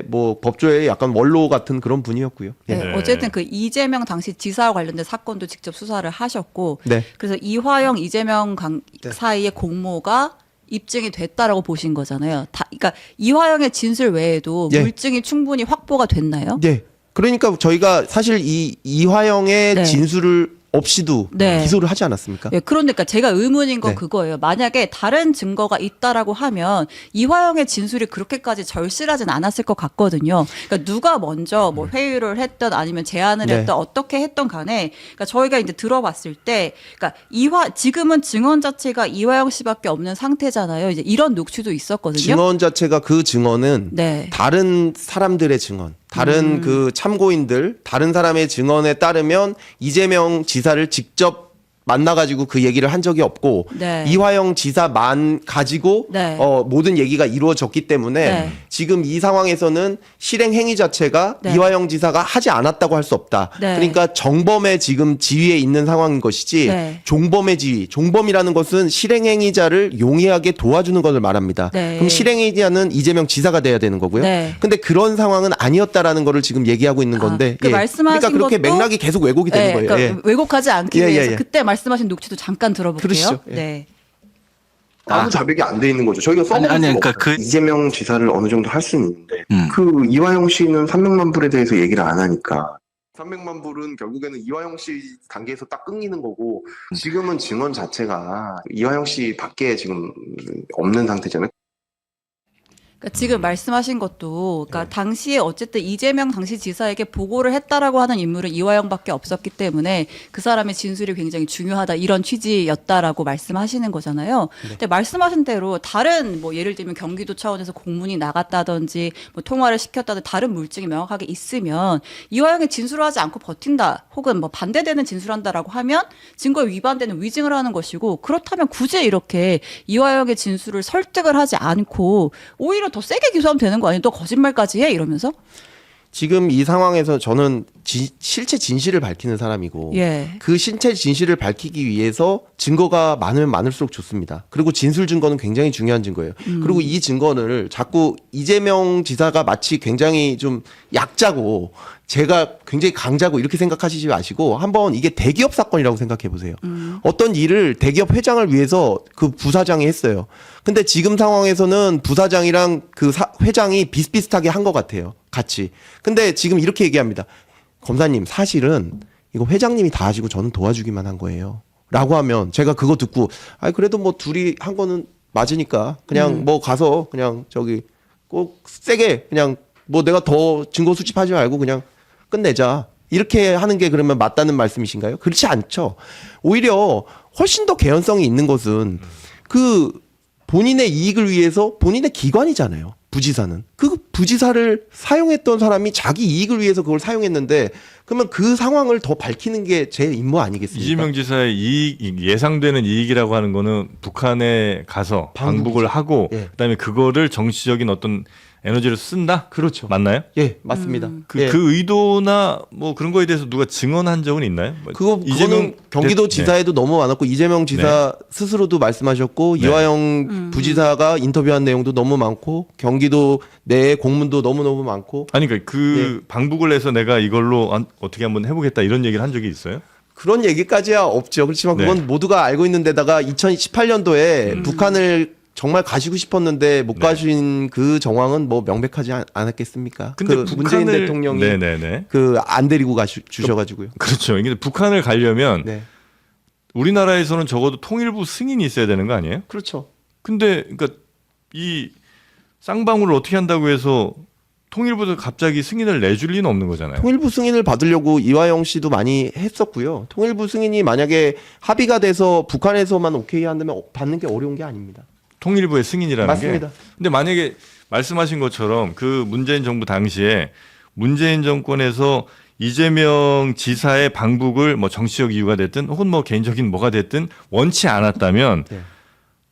뭐 법조의 약간 원로 같은 그런 분이었고요. 예. 네, 어쨌든 그 이재명 당시 지사와 관련된 사건도 직접 수사를 하셨고, 네. 그래서 이화영, 이재명 네. 사이의 공모가 입증이 됐다라고 보신 거잖아요. 그러니까 이화영의 진술 외에도 예. 물증이 충분히 확보가 됐나요? 네. 그러니까 저희가 사실 이화영의 네. 진술을 없이도 네. 기소를 하지 않았습니까? 예, 그러니까 제가 의문인 건 네. 그거예요. 만약에 다른 증거가 있다라고 하면 이화영의 진술이 그렇게까지 절실하진 않았을 것 같거든요. 그러니까 누가 먼저 뭐 회유를 했던 아니면 제안을 네. 했던 어떻게 했던 간에 그러니까 저희가 이제 들어봤을 때 그러니까 지금은 증언 자체가 이화영 씨밖에 없는 상태잖아요. 이제 이런 녹취도 있었거든요. 증언 자체가 그 증언은 네. 다른 사람들의 증언, 다른 그 참고인들, 다른 사람의 증언에 따르면 이재명 지사를 직접 만나가지고 그 얘기를 한 적이 없고 네. 이화영 지사만 가지고 네. 모든 얘기가 이루어졌기 때문에 네. 지금 이 상황에서는 실행 행위 자체가 네. 이화영 지사가 하지 않았다고 할 수 없다. 네. 그러니까 정범의 지금 지위에 있는 상황인 것이지 네. 종범의 지위, 종범이라는 것은 실행 행위자를 용이하게 도와주는 것을 말합니다. 네. 그럼 실행 행위자는 이재명 지사가 돼야 되는 거고요. 네. 근데 그런 상황은 아니었다라는 거를 지금 얘기하고 있는 건데 그 말씀하신 그러니까 그렇게 것도 맥락이 계속 왜곡이 되는 네, 거예요. 그러니까 왜곡하지 않기 예, 예, 위해서 예. 그때 말씀하신 녹취도 잠깐 들어볼게요. 그러시죠. 예. 네. 아무 자백이 안 돼 있는 거죠. 저희가 써먹을 아니, 수가 그러니까 없어요. 이재명 지사를 어느 정도 할 수는 있는데 그 이화영 씨는 300만 불에 대해서 얘기를 안 하니까 300만 불은 결국에는 이화영 씨 단계에서 딱 끊기는 거고 지금은 증언 자체가 이화영 씨 밖에 지금 없는 상태잖아요. 그러니까 지금 말씀하신 것도 그러니까 당시에 어쨌든 이재명 당시 지사에게 보고를 했다라고 하는 인물은 이화영밖에 없었기 때문에 그 사람의 진술이 굉장히 중요하다 이런 취지였다라고 말씀하시는 거잖아요. 근데 말씀하신 대로 다른 뭐 예를 들면 경기도 차원에서 공문이 나갔다든지 뭐 통화를 시켰다든지 다른 물증이 명확하게 있으면 이화영의 진술을 하지 않고 버틴다 혹은 뭐 반대되는 진술한다라고 하면 증거에 위반되는 위증을 하는 것이고 그렇다면 굳이 이렇게 이화영의 진술을 설득을 하지 않고 오히려 더 세게 기소하면 되는 거 아니에요? 너 거짓말까지 해? 이러면서? 지금 이 상황에서 저는 실체 진실을 밝히는 사람이고 예. 그 실체 진실을 밝히기 위해서 증거가 많으면 많을수록 좋습니다. 그리고 진술 증거는 굉장히 중요한 증거예요. 그리고 이 증거를 자꾸 이재명 지사가 마치 굉장히 좀 약자고 제가 굉장히 강자고 이렇게 생각하시지 마시고 한번 이게 대기업 사건이라고 생각해 보세요. 어떤 일을 대기업 회장을 위해서 그 부사장이 했어요. 근데 지금 상황에서는 부사장이랑 그 회장이 비슷비슷하게 한 것 같아요. 같이. 근데 지금 이렇게 얘기합니다. 검사님 사실은 이거 회장님이 다 하시고 저는 도와주기만 한 거예요. 라고 하면 제가 그거 듣고 그래도 뭐 둘이 한 거는 맞으니까 그냥 뭐 가서 그냥 저기 꼭 세게 그냥 뭐 내가 더 증거 수집하지 말고 그냥 끝내자. 이렇게 하는 게 그러면 맞다는 말씀이신가요? 그렇지 않죠. 오히려 훨씬 더 개연성이 있는 것은 그 본인의 이익을 위해서 본인의 기관이잖아요. 부지사는. 그 부지사를 사용했던 사람이 자기 이익을 위해서 그걸 사용했는데 그러면 그 상황을 더 밝히는 게 제 임무 아니겠습니까? 이재명 지사의 예상되는 이익이라고 하는 거는 북한에 가서 방북을 하고 예. 그다음에 그거를 정치적인 어떤 에너지를 쓴다? 그렇죠. 맞나요? 예, 맞습니다. 그 예. 의도나 뭐 그런 거에 대해서 누가 증언한 적은 있나요? 뭐 그거는 경기도 지사에도 너무 많았고 이재명 지사 스스로도 말씀하셨고 네. 이화영 부지사가 인터뷰한 내용도 너무 많고 경기도 내 공문도 너무 많고 아니 그러니까 그 방북을 해서 내가 이걸로 어떻게 한번 해보겠다 이런 얘기를 한 적이 있어요? 그런 얘기까지야 없죠. 그렇지만 그건 네. 모두가 알고 있는 데다가 2018년도에 북한을 정말 가시고 싶었는데 못 가신 그 정황은 뭐 명백하지 않았겠습니까? 근데 그 문재인 대통령이 네네네. 그 안 데리고 주셔가지고요. 그렇죠. 근데 북한을 가려면 네, 우리나라에서는 적어도 통일부 승인이 있어야 되는 거 아니에요? 그렇죠. 근데 그러니까 이 쌍방울을 어떻게 한다고 해서 통일부도 갑자기 승인을 내줄 리는 없는 거잖아요. 통일부 승인을 받으려고 이화영 씨도 많이 했었고요. 통일부 승인이 만약에 합의가 돼서 북한에서만 오케이 한다면 받는 게 어려운 게 아닙니다. 통일부의 승인이라는 맞습니다. 게. 근데 만약에 말씀하신 것처럼 그 문재인 정부 당시에 문재인 정권에서 이재명 지사의 방북을 뭐 정치적 이유가 됐든 혹은 뭐 개인적인 뭐가 됐든 원치 않았다면 네.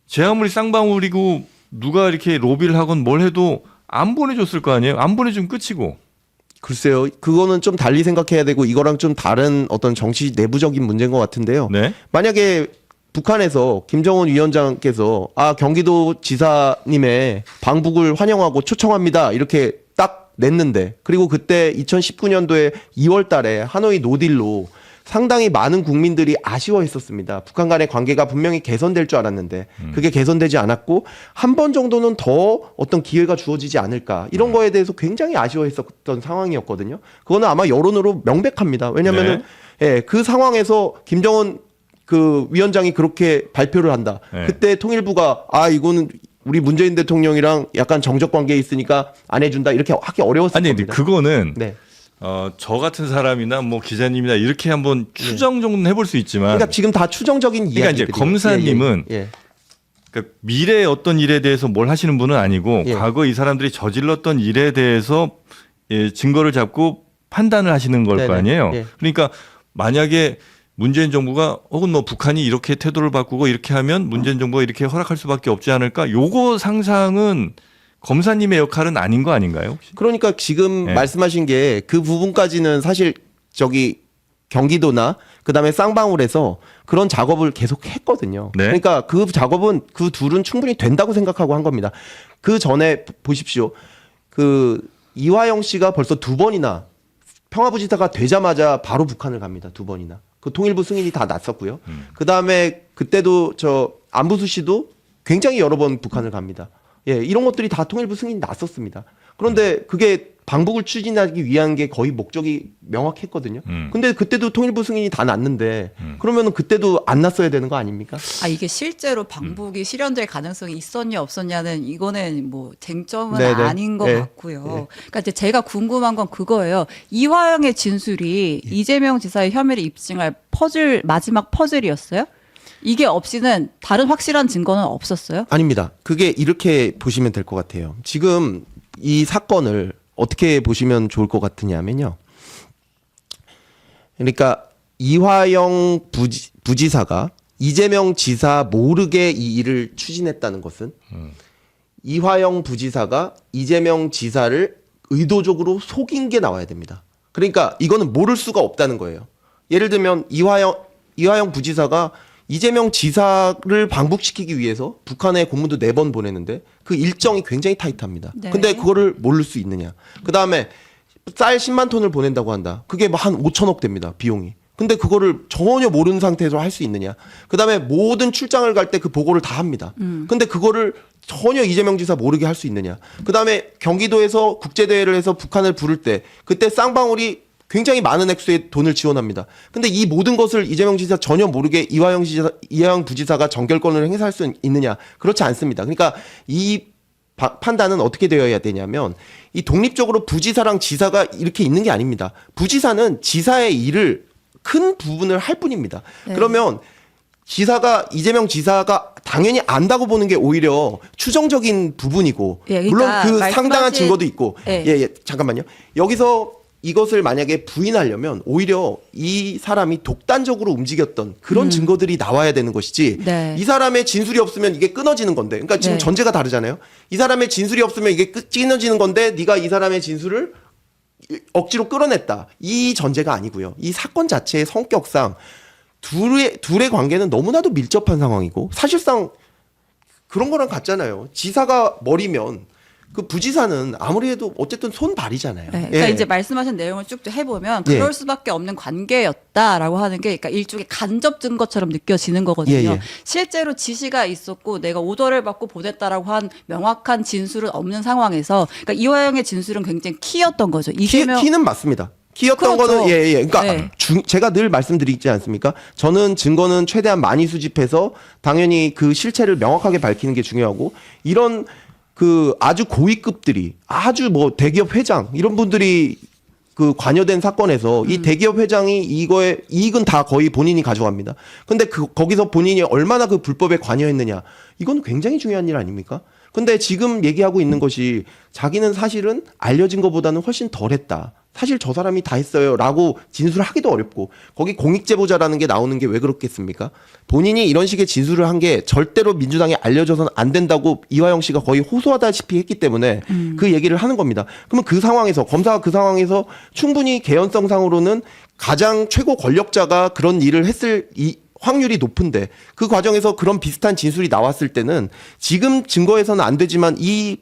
제 아무리 쌍방울이고 누가 이렇게 로비를 하건 뭘 해도 안 보내줬을 거 아니에요. 안 보내주면 끝이고. 글쎄요. 그거는 좀 달리 생각해야 되고 이거랑 좀 다른 어떤 정치 내부적인 문제인 것 같은데요. 네. 만약에 북한에서 김정은 위원장께서 경기도 지사님의 방북을 환영하고 초청합니다. 이렇게 딱 냈는데 그리고 그때 2019년도에 2월 달에 하노이 노딜로 상당히 많은 국민들이 아쉬워했었습니다. 북한 간의 관계가 분명히 개선될 줄 알았는데 그게 개선되지 않았고 한 번 정도는 더 어떤 기회가 주어지지 않을까 이런 거에 대해서 굉장히 아쉬워했었던 상황이었거든요. 그거는 아마 여론으로 명백합니다. 왜냐하면은 예, 그 상황에서 김정은 그 위원장이 그렇게 발표를 한다. 네. 그때 통일부가 이거는 우리 문재인 대통령이랑 약간 정적 관계에 있으니까 안 해준다 이렇게 하기 어려웠을 아니, 근데 겁니다. 그거는 네. 저 같은 사람이나 뭐 기자님이나 이렇게 한번 추정 정도는 해볼 수 있지만 그러니까 지금 다 추정적인 이야기들이. 그러니까 이제 검사님은 예. 그러니까 미래의 어떤 일에 대해서 뭘 하시는 분은 아니고 예. 과거 이 사람들이 저질렀던 일에 대해서 증거를 잡고 판단을 하시는 걸 거 네네. 아니에요. 예. 그러니까 만약에 문재인 정부가 혹은 뭐 북한이 이렇게 태도를 바꾸고 이렇게 하면 문재인 정부가 이렇게 허락할 수밖에 없지 않을까? 요거 상상은 검사님의 역할은 아닌 거 아닌가요? 혹시? 그러니까 지금 네. 말씀하신 게 그 부분까지는 사실 저기 경기도나 그다음에 쌍방울에서 그런 작업을 계속 했거든요. 네. 그러니까 그 작업은 그 둘은 충분히 된다고 생각하고 한 겁니다. 그 전에 보십시오. 그 이화영 씨가 벌써 2번이나 평화부지사가 되자마자 바로 북한을 갑니다. 2번이나. 그 통일부 승인이 다 났었고요. 그다음에 그때도 저 안부수 씨도 굉장히 여러 번 북한을 갑니다. 예, 이런 것들이 다 통일부 승인이 났었습니다. 그런데 그게 방북을 추진하기 위한 게 거의 목적이 명확했거든요. 근데 그때도 통일부 승인이 다 났는데 그러면은 그때도 안 났어야 되는 거 아닙니까? 이게 실제로 방북이 실현될 가능성이 있었냐 없었냐는 이거는 뭐 쟁점은 네네. 아닌 것 네. 같고요. 네. 그러니까 이제 제가 궁금한 건 그거예요. 이화영의 진술이 이재명 지사의 혐의를 입증할 마지막 퍼즐이었어요? 이게 없이는 다른 확실한 증거는 없었어요? 아닙니다. 그게 이렇게 보시면 될 것 같아요. 지금 이 사건을 어떻게 보시면 좋을 것 같으냐면요. 그러니까 이화영 부지사가 이재명 지사 모르게 이 일을 추진했다는 것은 이화영 부지사가 이재명 지사를 의도적으로 속인 게 나와야 됩니다. 그러니까 이거는 모를 수가 없다는 거예요. 예를 들면 이화영 부지사가 이재명 지사를 방북시키기 위해서 북한에 공문도 4번 보내는데 그 일정이 굉장히 타이트합니다. 네. 근데 그거를 모를 수 있느냐. 그다음에 쌀 10만 톤을 보낸다고 한다. 그게 뭐 한 5천억 됩니다. 비용이. 근데 그거를 전혀 모르는 상태에서 할 수 있느냐. 그다음에 모든 출장을 갈 때 그 보고를 다 합니다. 근데 그거를 전혀 이재명 지사 모르게 할 수 있느냐. 그다음에 경기도에서 국제대회를 해서 북한을 부를 때 그때 쌍방울이 굉장히 많은 액수의 돈을 지원합니다. 근데 이 모든 것을 이재명 지사 전혀 모르게 이화영 부지사가 정결권을 행사할 수 있느냐? 그렇지 않습니다. 그러니까 이 판단은 어떻게 되어야 되냐면 이 독립적으로 부지사랑 지사가 이렇게 있는 게 아닙니다. 부지사는 지사의 일을 큰 부분을 할 뿐입니다. 네. 그러면 이재명 지사가 당연히 안다고 보는 게 오히려 추정적인 부분이고 예, 물론 그러니까 그 상당한 증거도 있고 예. 잠깐만요. 여기서 이것을 만약에 부인하려면 오히려 이 사람이 독단적으로 움직였던 그런 증거들이 나와야 되는 것이지 네. 이 사람의 진술이 없으면 이게 끊어지는 건데 그러니까 지금 네. 전제가 다르잖아요. 이 사람의 진술이 없으면 이게 끊어지는 건데 네가 이 사람의 진술을 억지로 끌어냈다. 이 전제가 아니고요. 이 사건 자체의 성격상 둘의 관계는 너무나도 밀접한 상황이고 사실상 그런 거랑 같잖아요. 지사가 머리면 그 부지사는 아무리 해도 어쨌든 손발이잖아요. 네, 그러니까 예. 이제 말씀하신 내용을 쭉 해보면 그럴 예. 수밖에 없는 관계였다라고 하는 게 그러니까 일종의 간접 증거처럼 느껴지는 거거든요. 예, 예. 실제로 지시가 있었고 내가 오더를 받고 보냈다라고 한 명확한 진술은 없는 상황에서 그러니까 이화영의 진술은 굉장히 키였던 거죠. 이재명 키는 맞습니다. 키였던 그렇죠. 거는 예. 그러니까 네. 제가 늘 말씀드리지 않습니까? 저는 증거는 최대한 많이 수집해서 당연히 그 실체를 명확하게 밝히는 게 중요하고 이런 그 아주 고위급들이 아주 뭐 대기업 회장 이런 분들이 그 관여된 사건에서 이 대기업 회장이 이거에 이익은 다 거의 본인이 가져갑니다. 근데 거기서 본인이 얼마나 그 불법에 관여했느냐 이건 굉장히 중요한 일 아닙니까? 근데 지금 얘기하고 있는 것이 자기는 사실은 알려진 것보다는 훨씬 덜 했다. 사실 저 사람이 다 했어요 라고 진술하기도 어렵고 거기 공익제보자라는 게 나오는 게 왜 그렇겠습니까? 본인이 이런 식의 진술을 한 게 절대로 민주당에 알려져서는 안 된다고 이화영 씨가 거의 호소하다시피 했기 때문에 그 얘기를 하는 겁니다. 그러면 그 상황에서 검사가 그 상황에서 충분히 개연성상으로는 가장 최고 권력자가 그런 일을 했을 확률이 높은데 그 과정에서 그런 비슷한 진술이 나왔을 때는 지금 증거에서는 안 되지만 이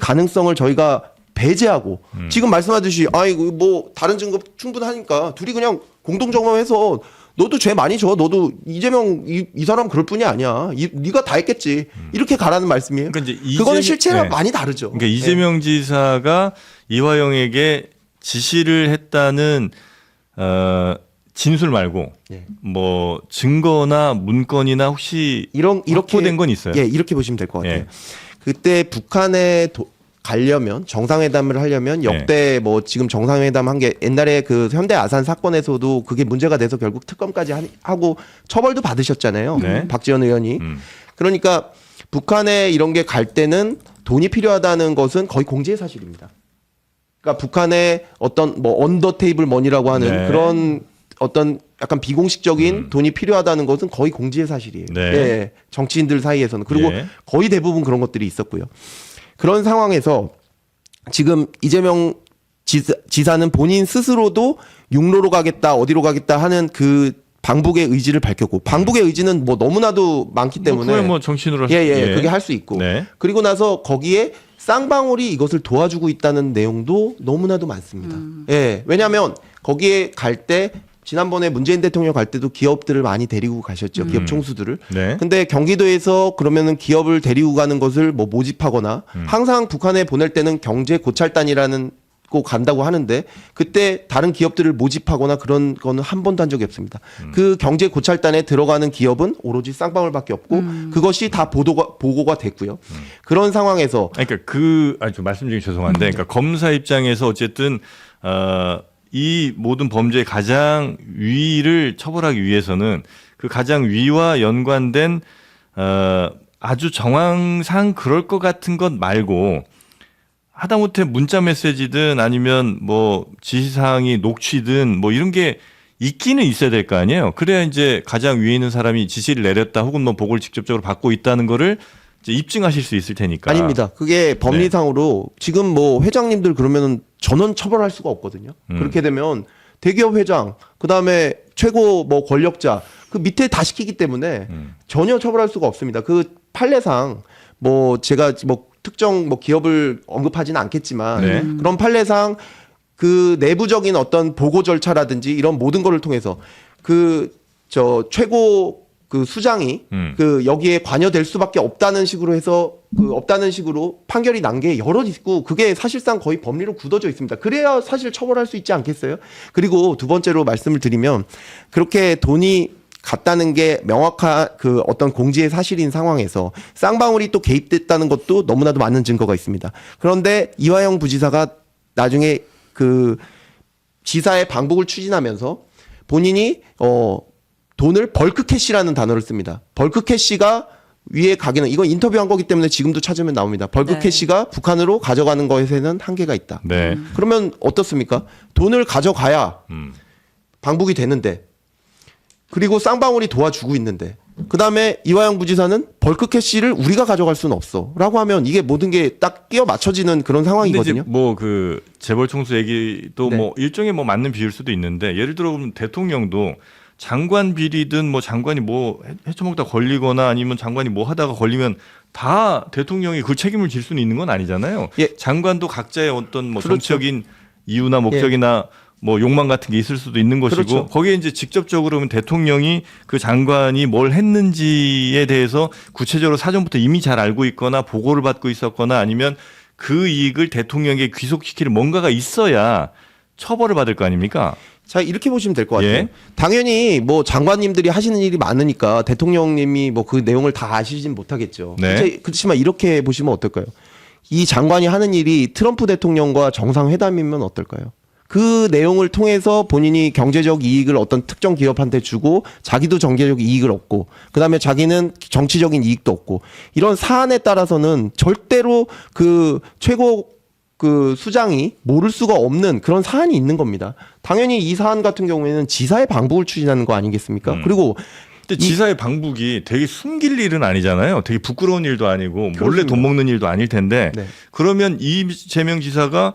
가능성을 저희가 배제하고 지금 말씀하듯이 아이고 뭐 다른 증거 충분하니까 둘이 그냥 공동점검해서 너도 죄 많이 져 너도 이재명 이 사람 그럴 뿐이 아니야 네가 다 했겠지 이렇게 가라는 말씀이에요. 그러니까 이제 그거는 실체랑 많이 다르죠. 그러니까 이재명 지사가 이화영에게 지시를 했다는 진술 말고 뭐 증거나 문건이나 혹시 이렇게 확보된 건 있어요? 예, 이렇게 보시면 될 것 같아요. 예. 그때 북한에 가려면 정상회담을 하려면 역대 뭐 지금 정상회담 한 게 옛날에 그 현대 아산 사건에서도 그게 문제가 돼서 결국 특검까지 하고 처벌도 받으셨잖아요. 네. 박지원 의원이. 그러니까 북한에 이런 게 갈 때는 돈이 필요하다는 것은 거의 공지의 사실입니다. 그러니까 북한에 어떤 뭐 언더 테이블 머니라고 하는 네. 그런 어떤 약간 비공식적인 돈이 필요하다는 것은 거의 공지의 사실이에요. 네. 예, 정치인들 사이에서는. 그리고 예. 거의 대부분 그런 것들이 있었고요. 그런 상황에서 지금 이재명 지사는 본인 스스로도 육로로 가겠다 어디로 가겠다 하는 그 방북의 의지를 밝혔고 방북의 의지는 뭐 너무나도 많기 때문에 그걸 뭐 정신으로 그게 할 수 있고 네. 그리고 나서 거기에 쌍방울이 이것을 도와주고 있다는 내용도 너무나도 많습니다. 예, 왜냐하면 거기에 갈 때 지난번에 문재인 대통령 갈 때도 기업들을 많이 데리고 가셨죠. 기업 총수들을. 네. 근데 경기도에서 그러면은 기업을 데리고 가는 것을 뭐 모집하거나 항상 북한에 보낼 때는 경제 고찰단이라는 거 간다고 하는데 그때 다른 기업들을 모집하거나 그런 거는 한 번도 한 적이 없습니다. 그 경제 고찰단에 들어가는 기업은 오로지 쌍방울밖에 없고 그것이 다 보고가 됐고요. 그런 상황에서 그러니까 좀 말씀 중에 죄송한데 그러니까 검사 입장에서 어쨌든 이 모든 범죄의 가장 위를 처벌하기 위해서는 그 가장 위와 연관된 아주 정황상 그럴 것 같은 것 말고 하다못해 문자 메시지든 아니면 뭐 지시사항이 녹취든 뭐 이런 게 있기는 있어야 될 거 아니에요. 그래야 이제 가장 위에 있는 사람이 지시를 내렸다 혹은 뭐 보고를 직접적으로 받고 있다는 거를 이제 입증하실 수 있을 테니까. 아닙니다. 그게 법리상으로 지금 뭐 회장님들 그러면은 전원 처벌할 수가 없거든요. 그렇게 되면 대기업 회장, 그 다음에 최고 뭐 권력자, 그 밑에 다 시키기 때문에 전혀 처벌할 수가 없습니다. 그 판례상 뭐 제가 뭐 특정 뭐 기업을 언급하지는 않겠지만 그런 판례상 그 내부적인 어떤 보고 절차라든지 이런 모든 거를 통해서 최고 그 수장이 그 여기에 관여될 수밖에 없다는 식으로 해서 없다는 식으로 판결이 난 게 여러 있고 그게 사실상 거의 법리로 굳어져 있습니다. 그래야 사실 처벌할 수 있지 않겠어요? 그리고 두 번째로 말씀을 드리면 그렇게 돈이 갔다는 게 명확한 그 어떤 공지의 사실인 상황에서 쌍방울이 또 개입됐다는 것도 너무나도 많은 증거가 있습니다. 그런데 이화영 부지사가 나중에 그 지사의 방북을 추진하면서 본인이 돈을 벌크 캐시라는 단어를 씁니다. 벌크 캐시가 위에 가기는 이건 인터뷰한 거기 때문에 지금도 찾으면 나옵니다. 벌크 캐시가 북한으로 가져가는 것에는 한계가 있다. 네. 그러면 어떻습니까? 돈을 가져가야 방북이 되는데 그리고 쌍방울이 도와주고 있는데 그다음에 이화영 부지사는 벌크 캐시를 우리가 가져갈 수는 없어라고 하면 이게 모든 게 딱 끼어 맞춰지는 그런 상황이거든요. 뭐 그 재벌 총수 얘기도 네. 뭐 일종의 뭐 맞는 비율 수도 있는데 예를 들어 보면 대통령도 장관 비리든 뭐 장관이 뭐 헤쳐먹다 걸리거나 아니면 장관이 뭐 하다가 걸리면 다 대통령이 그 책임을 질 수는 있는 건 아니잖아요. 예. 장관도 각자의 어떤 뭐 그렇죠. 정치적인 이유나 목적이나 뭐 욕망 같은 게 있을 수도 있는 것이고 그렇죠. 거기에 이제 직접적으로 보면 대통령이 그 장관이 뭘 했는지에 대해서 구체적으로 사전부터 이미 잘 알고 있거나 보고를 받고 있었거나 아니면 그 이익을 대통령에게 귀속시킬 뭔가가 있어야 처벌을 받을 거 아닙니까? 자, 이렇게 보시면 될 것 같아요. 예. 당연히 뭐 장관님들이 하시는 일이 많으니까 대통령님이 뭐 그 내용을 다 아시진 못하겠죠. 네. 그렇지만 이렇게 보시면 어떨까요? 이 장관이 하는 일이 트럼프 대통령과 정상회담이면 어떨까요? 그 내용을 통해서 본인이 경제적 이익을 어떤 특정 기업한테 주고 자기도 경제적 이익을 얻고 그다음에 자기는 정치적인 이익도 얻고 이런 사안에 따라서는 절대로 그 최고 그 수장이 모를 수가 없는 그런 사안이 있는 겁니다. 당연히 이 사안 같은 경우에는 지사의 방북을 추진하는 거 아니겠습니까? 그리고 근데 지사의 방북이 되게 숨길 일은 아니잖아요. 되게 부끄러운 일도 아니고 몰래 그렇습니다. 돈 먹는 일도 아닐 텐데 네. 그러면 이재명 지사가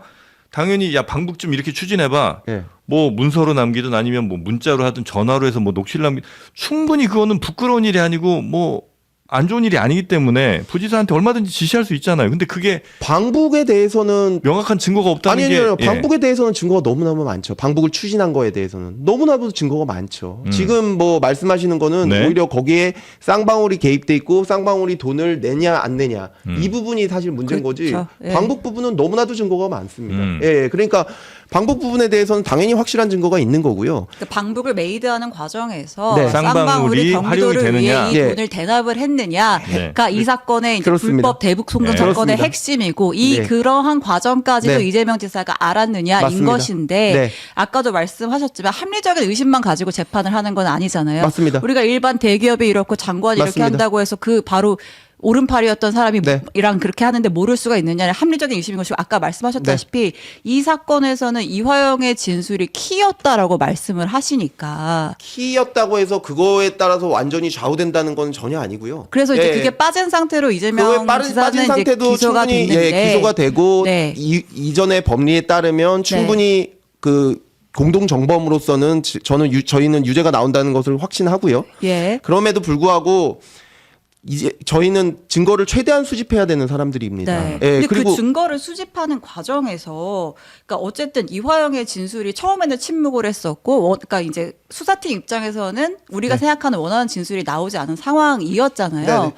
당연히 야 방북 좀 이렇게 추진해봐. 예. 뭐 문서로 남기든 아니면 뭐 문자로 하든 전화로 해서 뭐 녹취를 남기 충분히 그거는 부끄러운 일이 아니고 뭐 안 좋은 일이 아니기 때문에 부지사한테 얼마든지 지시할 수 있잖아요. 근데 그게 방북에 대해서는 명확한 증거가 없다는 아니요. 게 방북에 대해서는 증거가 너무너무 많죠. 방북을 추진한 거에 대해서는 너무나도 증거가 많죠. 지금 뭐 말씀하시는 거는 네. 오히려 거기에 쌍방울이 개입돼 있고 쌍방울이 돈을 내냐 안 내냐 이 부분이 사실 문제인 거지. 그렇죠. 예. 방북 부분은 너무나도 증거가 많습니다. 음. 예, 그러니까 방북 부분에 대해서는 당연히 확실한 증거가 있는 거고요. 그러니까 방북을 메이드하는 과정에서 네. 쌍방울이 쌍방울이 활용이 경기도를 위해 되느냐. 이 예. 돈을 대납을 했느냐가 이 사건의 이제 그렇습니다. 불법 대북 송금 네. 사건의 그렇습니다. 핵심이고 이 네. 그러한 과정까지도 네. 이재명 지사가 알았느냐인 맞습니다. 것인데 네. 아까도 말씀하셨지만 합리적인 의심만 가지고 재판을 하는 건 아니잖아요. 맞습니다. 우리가 일반 대기업이 이렇고 장관이 이렇게 맞습니다. 한다고 해서 그 바로 오른팔이었던 사람이 네. 이랑 그렇게 하는데 모를 수가 있느냐는 합리적인 의심인 것이고 아까 말씀하셨다시피 이 사건에서는 이화영의 진술이 키였다라고 말씀을 하시니까 키였다고 해서 그거에 따라서 완전히 좌우된다는 건 전혀 아니고요. 그래서 이제 예. 그게 빠진 상태로 그거에 이재명 빠진 지사는 이제 상태도 기소가 충분히 됐는데 기소가 되고 네. 이전의 법리에 따르면 충분히 그 공동 정범으로서는 저희는 유죄가 나온다는 것을 확신하고요. 예. 그럼에도 불구하고 이제 저희는 증거를 최대한 수집해야 되는 사람들입니다. 네. 예, 근데 그리고 그 증거를 수집하는 과정에서, 그러니까 어쨌든 이화영의 진술이 처음에는 침묵을 했었고, 그러니까 이제 수사팀 입장에서는 우리가 네. 생각하는 원하는 진술이 나오지 않은 상황이었잖아요. 네네.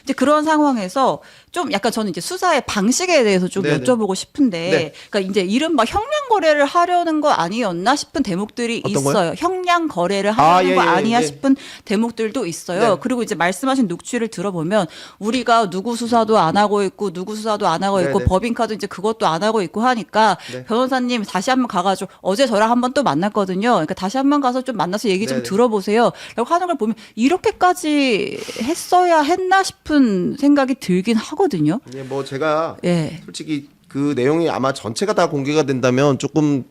이제 그런 상황에서 좀 약간 저는 이제 수사의 방식에 대해서 좀 네네. 여쭤보고 싶은데, 네. 그러니까 이제 이른바 형량 거래를 하려는 거 아니었나 싶은 대목들이 어떤 있어요. 거요? 형량 거래를 하려는 예, 거 예, 아니야 예. 싶은 대목들도 있어요. 네. 그리고 이제 말씀하신 녹취를 들어보면 우리가 누구 수사도 안 하고 있고 누구 수사도 안 하고 있고 네네. 법인카도 이제 그것도 안 하고 있고 하니까 네. 변호사님 다시 한번 가가지고 어제 저랑 한번 또 만났거든요. 그러니까 다시 한번 가서 좀 만나서 얘기 좀 네네. 들어보세요. 라고 하는 걸 보면 이렇게까지 했어야 했나 싶은 생각이 들긴 하거든요. 예, 뭐 제가 예. 솔직히 그 내용이 아마 전체가 다 공개가 된다면 조금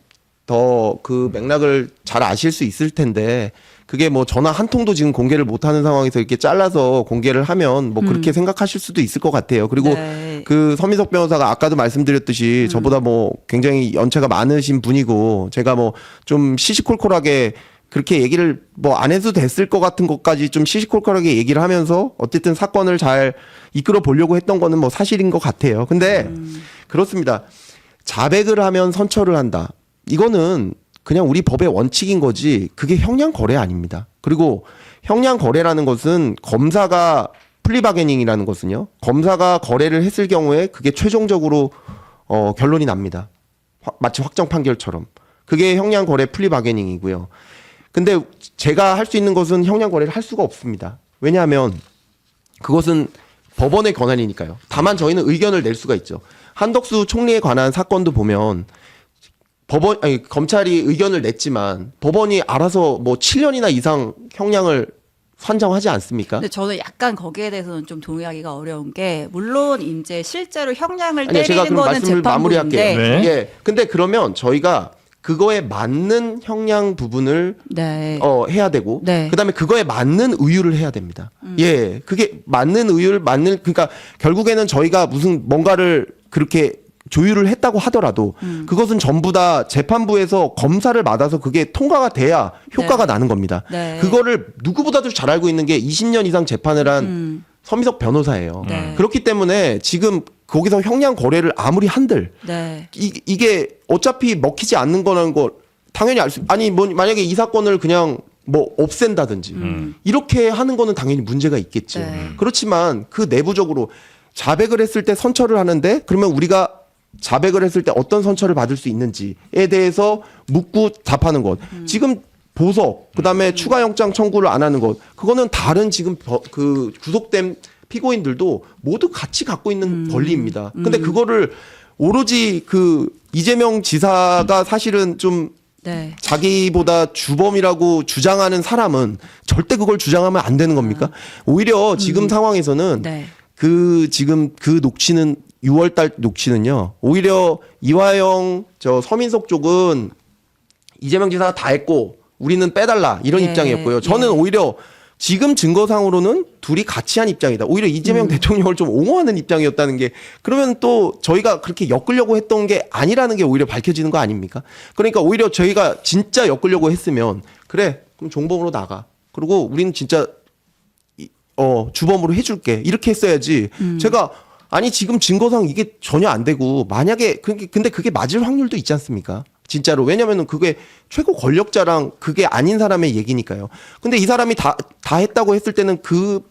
더 그 맥락을 잘 아실 수 있을 텐데 그게 뭐 전화 한 통도 지금 공개를 못하는 상황에서 이렇게 잘라서 공개를 하면 뭐 그렇게 생각하실 수도 있을 것 같아요. 그리고 네. 그 서민석 변호사가 아까도 말씀드렸듯이 저보다 뭐 굉장히 연차가 많으신 분이고 제가 뭐 좀 시시콜콜하게 그렇게 얘기를 뭐 안 해도 됐을 것 같은 것까지 좀 시시콜콜하게 얘기를 하면서 어쨌든 사건을 잘 이끌어 보려고 했던 거는 뭐 사실인 것 같아요. 근데 그렇습니다. 자백을 하면 선처를 한다. 이거는 그냥 우리 법의 원칙인 거지 그게 형량 거래 아닙니다. 그리고 형량 거래라는 것은 검사가 플리바게닝이라는 것은요. 검사가 거래를 했을 경우에 그게 최종적으로 결론이 납니다. 마치 확정 판결처럼. 그게 형량 거래 플리바게닝이고요. 근데 제가 할 수 있는 것은 형량 거래를 할 수가 없습니다. 왜냐하면 그것은 법원의 권한이니까요. 다만 저희는 의견을 낼 수가 있죠. 한덕수 총리에 관한 사건도 보면 검찰이 의견을 냈지만 법원이 알아서 뭐 7년이나 이상 형량을 선정하지 않습니까? 근데 저는 약간 거기에 대해서는 좀 동의하기가 어려운 게 물론 이제 실제로 형량을 아니요, 제가 때리는 그럼 거는 말씀을 마무리할게요. 재판부인데 네. 예. 근데 그러면 저희가 그거에 맞는 형량 부분을 네. 해야 되고 네. 그다음에 그거에 맞는 의유를 해야 됩니다. 예. 그게 맞는 의유를 그러니까 결국에는 저희가 무슨 뭔가를 그렇게 조율을 했다고 하더라도 그것은 전부 다 재판부에서 검사를 받아서 그게 통과가 돼야 효과가 나는 겁니다. 네. 그거를 누구보다도 잘 알고 있는 게 20년 이상 재판을 한 서민석 변호사예요. 네. 그렇기 때문에 지금 거기서 형량 거래를 아무리 한들 네. 이게 어차피 먹히지 않는 거라는 걸 당연히 만약에 이 사건을 그냥 뭐 없앤다든지 이렇게 하는 거는 당연히 문제가 있겠지. 네. 그렇지만 그 내부적으로 자백을 했을 때 선처를 하는데 그러면 우리가 자백을 했을 때 어떤 선처를 받을 수 있는지에 대해서 묻고 답하는 것. 지금 보석, 그다음에 추가 영장 청구를 안 하는 것. 그거는 다른 지금 그 구속된 피고인들도 모두 같이 갖고 있는 권리입니다. 근데 그거를 오로지 그 이재명 지사가 사실은 좀 네. 자기보다 주범이라고 주장하는 사람은 절대 그걸 주장하면 안 되는 겁니까? 오히려 지금 상황에서는 네. 지금 그 녹취는 6월달 녹취는요. 오히려 이화영 저 서민석 쪽은 이재명 지사가 다 했고 우리는 빼달라 이런 예, 입장이었고요. 저는 예. 오히려 지금 증거상으로는 둘이 같이 한 입장이다. 오히려 이재명 대통령을 좀 옹호하는 입장이었다는 게 그러면 또 저희가 그렇게 엮으려고 했던 게 아니라는 게 오히려 밝혀지는 거 아닙니까? 그러니까 오히려 저희가 진짜 엮으려고 했으면 그래 그럼 종범으로 나가. 그리고 우리는 진짜 주범으로 해줄게 이렇게 했어야지. 제가 아니 지금 증거상 이게 전혀 안 되고 만약에 근데 그게 맞을 확률도 있지 않습니까? 진짜로. 왜냐면은 그게 최고 권력자랑 그게 아닌 사람의 얘기니까요. 근데 이 사람이 다 했다고 했을 때는 그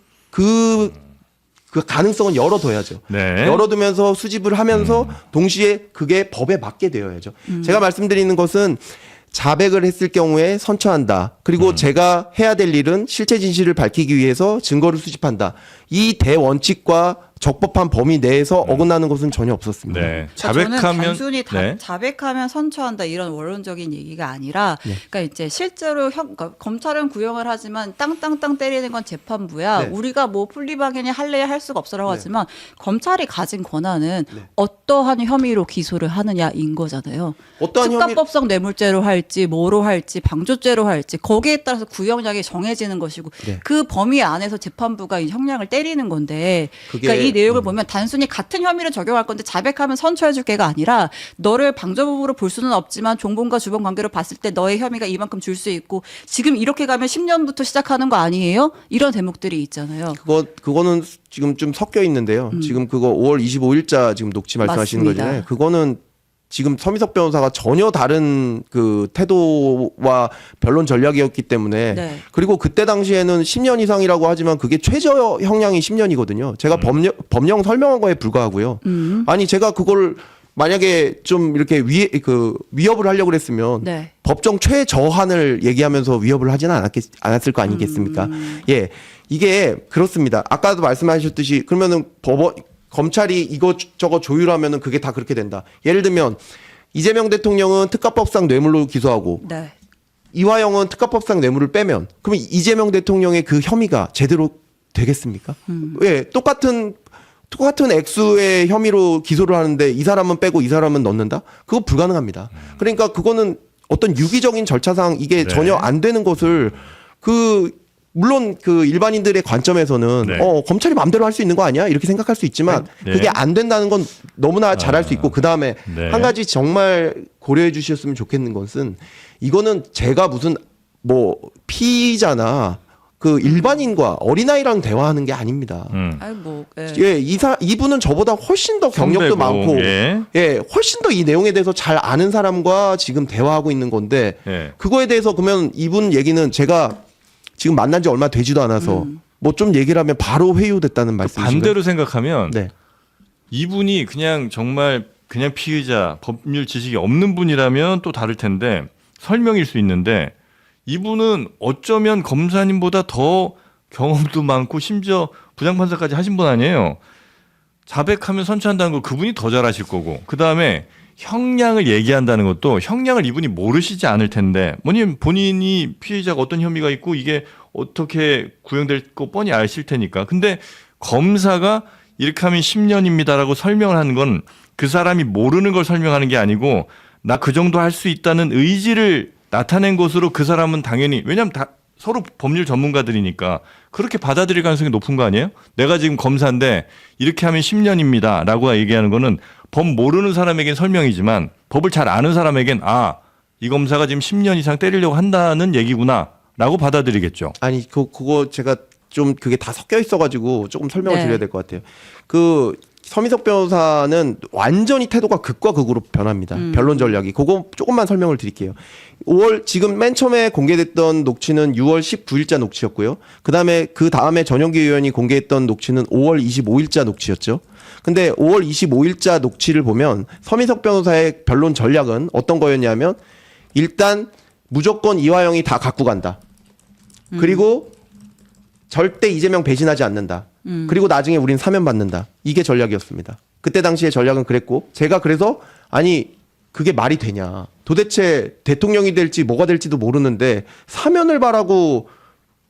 가능성은 열어둬야죠. 네. 열어두면서 수집을 하면서 동시에 그게 법에 맞게 되어야죠. 제가 말씀드리는 것은 자백을 했을 경우에 선처한다. 그리고 제가 해야 될 일은 실체 진실을 밝히기 위해서 증거를 수집한다. 이 대원칙과 적법한 범위 내에서 어긋나는 것은 전혀 없었습니다. 네. 저는 자백하면 단순히 네. 자백하면 선처한다 이런 원론적인 얘기가 아니라, 그러니까 이제 실제로 그러니까 검찰은 구형을 하지만 땅땅땅 때리는 건 재판부야. 네. 우리가 뭐 플리바겐이 할래야 할 수가 없어라고 네. 하지만 검찰이 가진 권한은 어떠한 혐의로 기소를 하느냐인 거잖아요. 어떠한 특가법상 뇌물죄로 할지 뭐로 할지 방조죄로 할지 거기에 따라서 구형량이 정해지는 것이고 네. 그 범위 안에서 재판부가 이 형량을 때리는 건데, 그게 그러니까 이 내용을 보면 단순히 같은 혐의를 적용할 건데 자백하면 선처해줄 게가 아니라 너를 방조범으로 볼 수는 없지만 종범과 주범 관계로 봤을 때 너의 혐의가 이만큼 줄 수 있고 지금 이렇게 가면 10년부터 시작하는 거 아니에요? 이런 대목들이 있잖아요. 그거는 지금 좀 섞여 있는데요. 지금 그거 5월 25일자 지금 녹취 말씀하시는 맞습니다. 거잖아요. 그거는 지금 서미석 변호사가 전혀 다른 그 태도와 변론 전략이었기 때문에 네. 그리고 그때 당시에는 10년 이상이라고 하지만 그게 최저 형량이 10년이거든요. 제가 법령 설명한 거에 불과하고요. 아니 제가 그걸 만약에 좀 이렇게 위협을 하려고 그랬으면 네. 법정 최저한을 얘기하면서 위협을 하지는 않았을 거 아니겠습니까? 예. 이게 그렇습니다. 아까도 말씀하셨듯이 그러면은 검찰이 이거 조율하면은 그게 다 그렇게 된다. 예를 들면 이재명 대통령은 특가법상 뇌물로 기소하고 네. 이화영은 특가법상 뇌물을 빼면 그러면 이재명 대통령의 그 혐의가 제대로 되겠습니까? 예, 똑같은 액수의 혐의로 기소를 하는데 이 사람은 빼고 이 사람은 넣는다? 그거 불가능합니다. 그러니까 그거는 어떤 유기적인 절차상 이게 네. 전혀 안 되는 것을 물론 그 일반인들의 관점에서는 네. 검찰이 마음대로 할 수 있는 거 아니야? 이렇게 생각할 수 있지만 네. 그게 안 된다는 건 너무나 잘 알 수 있고 그다음에 네. 한 가지 정말 고려해 주셨으면 좋겠는 것은 이거는 제가 무슨 뭐 피의자나 그 일반인과 어린아이랑 대화하는 게 아닙니다. 아니 뭐 예. 예, 이분은 저보다 훨씬 더 경력도 선배고, 많고 예. 훨씬 더 이 내용에 대해서 잘 아는 사람과 지금 대화하고 있는 건데 예. 그거에 대해서 그러면 이분 얘기는 제가 지금 만난 지 얼마 되지도 않아서 뭐 좀 얘기를 하면 바로 회유됐다는 말씀이신가요? 반대로 생각하면 네. 이분이 그냥 정말 그냥 피의자 법률 지식이 없는 분이라면 또 다를 텐데 설명일 수 있는데 이분은 어쩌면 검사님보다 더 경험도 많고 심지어 부장판사까지 하신 분 아니에요. 자백하면 선처한다는 거 그분이 더 잘하실 거고 그다음에 형량을 얘기한다는 것도 형량을 이분이 모르시지 않을 텐데 뭐냐면 본인이 피의자가 어떤 혐의가 있고 이게 어떻게 구형될 거 뻔히 아실 테니까. 근데 검사가 이렇게 하면 10년입니다라고 설명을 하는 건 그 사람이 모르는 걸 설명하는 게 아니고 나 그 정도 할 수 있다는 의지를 나타낸 것으로 그 사람은 당연히 왜냐하면 다 서로 법률 전문가들이니까 그렇게 받아들일 가능성이 높은 거 아니에요? 내가 지금 검사인데 이렇게 하면 10년입니다 라고 얘기하는 거는 법 모르는 사람에겐 설명이지만 법을 잘 아는 사람에겐 이 검사가 지금 10년 이상 때리려고 한다는 얘기구나 라고 받아들이겠죠. 아니 그거 제가 좀 그게 다 섞여 있어가지고 조금 설명을 네. 드려야 될 것 같아요. 그 서미석 변호사는 완전히 태도가 극과 극으로 변합니다. 변론 전략이. 그거 조금만 설명을 드릴게요. 지금 맨 처음에 공개됐던 녹취는 6월 19일자 녹취였고요. 그다음에 전용기 의원이 공개했던 녹취는 5월 25일자 녹취였죠. 근데 5월 25일자 녹취를 보면 서미석 변호사의 변론 전략은 어떤 거였냐면 일단 무조건 이화영이 다 갖고 간다. 그리고 절대 이재명 배신하지 않는다. 그리고 나중에 우린 사면 받는다. 이게 전략이었습니다. 그때 당시의 전략은 그랬고 제가 그래서 아니 그게 말이 되냐. 도대체 대통령이 될지 뭐가 될지도 모르는데 사면을 바라고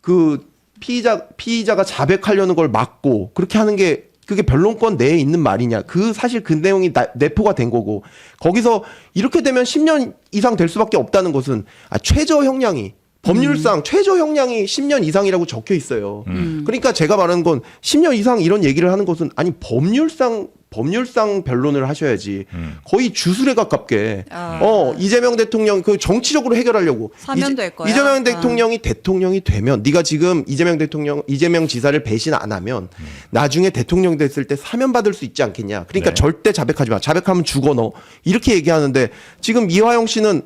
그 피의자가 자백하려는 걸 막고 그렇게 하는 게 그게 변론권 내에 있는 말이냐. 사실 그 내용이 내포가 된 거고 거기서 이렇게 되면 10년 이상 될 수밖에 없다는 것은 최저 형량이 법률상 최저 형량이 10년 이상이라고 적혀 있어요. 그러니까 제가 말하는 건 10년 이상 이런 얘기를 하는 것은 아니 법률상 변론을 하셔야지. 거의 주술에 가깝게 이재명 대통령 그 정치적으로 해결하려고 사면될 거야. 이재명 대통령이 되면 네가 지금 이재명 지사를 배신 안 하면 나중에 대통령 됐을 때 사면 받을 수 있지 않겠냐. 그러니까 네. 절대 자백하지 마. 자백하면 죽어 너. 이렇게 얘기하는데 지금 이화영 씨는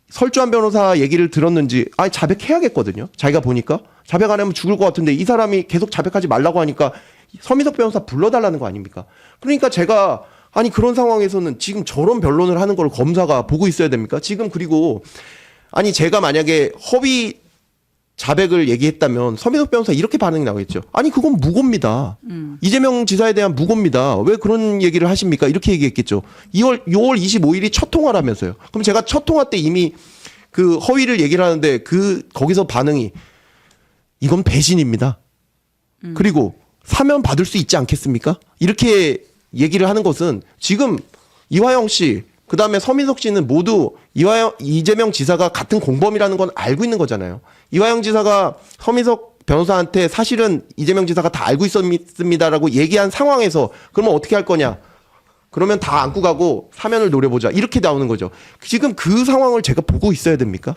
설주한 변호사 얘기를 들었는지 아니 자백해야겠거든요. 자기가 보니까 자백 안 하면 죽을 것 같은데 이 사람이 계속 자백하지 말라고 하니까 서민석 변호사 불러달라는 거 아닙니까? 그러니까 제가 아니 그런 상황에서는 지금 저런 변론을 하는 걸 검사가 보고 있어야 됩니까? 지금 그리고 아니 제가 만약에 허위 자백을 얘기했다면 서민석 변호사 이렇게 반응이 나오겠죠. 아니 그건 무고입니다. 이재명 지사에 대한 무고입니다. 왜 그런 얘기를 하십니까? 이렇게 얘기했겠죠. 6월 25일이 첫 통화라면서요. 그럼 제가 첫 통화 때 이미 그 허위를 얘기를 하는데 거기서 반응이 이건 배신입니다. 그리고 사면 받을 수 있지 않겠습니까? 이렇게 얘기를 하는 것은 지금 이화영 씨 그다음에 서민석 씨는 모두 이재명 지사가 같은 공범이라는 건 알고 있는 거잖아요. 이화영 지사가 서민석 변호사한테 사실은 이재명 지사가 다 알고 있습니다라고 얘기한 상황에서 그러면 어떻게 할 거냐? 그러면 다 안고 가고 사면을 노려보자. 이렇게 나오는 거죠. 지금 그 상황을 제가 보고 있어야 됩니까?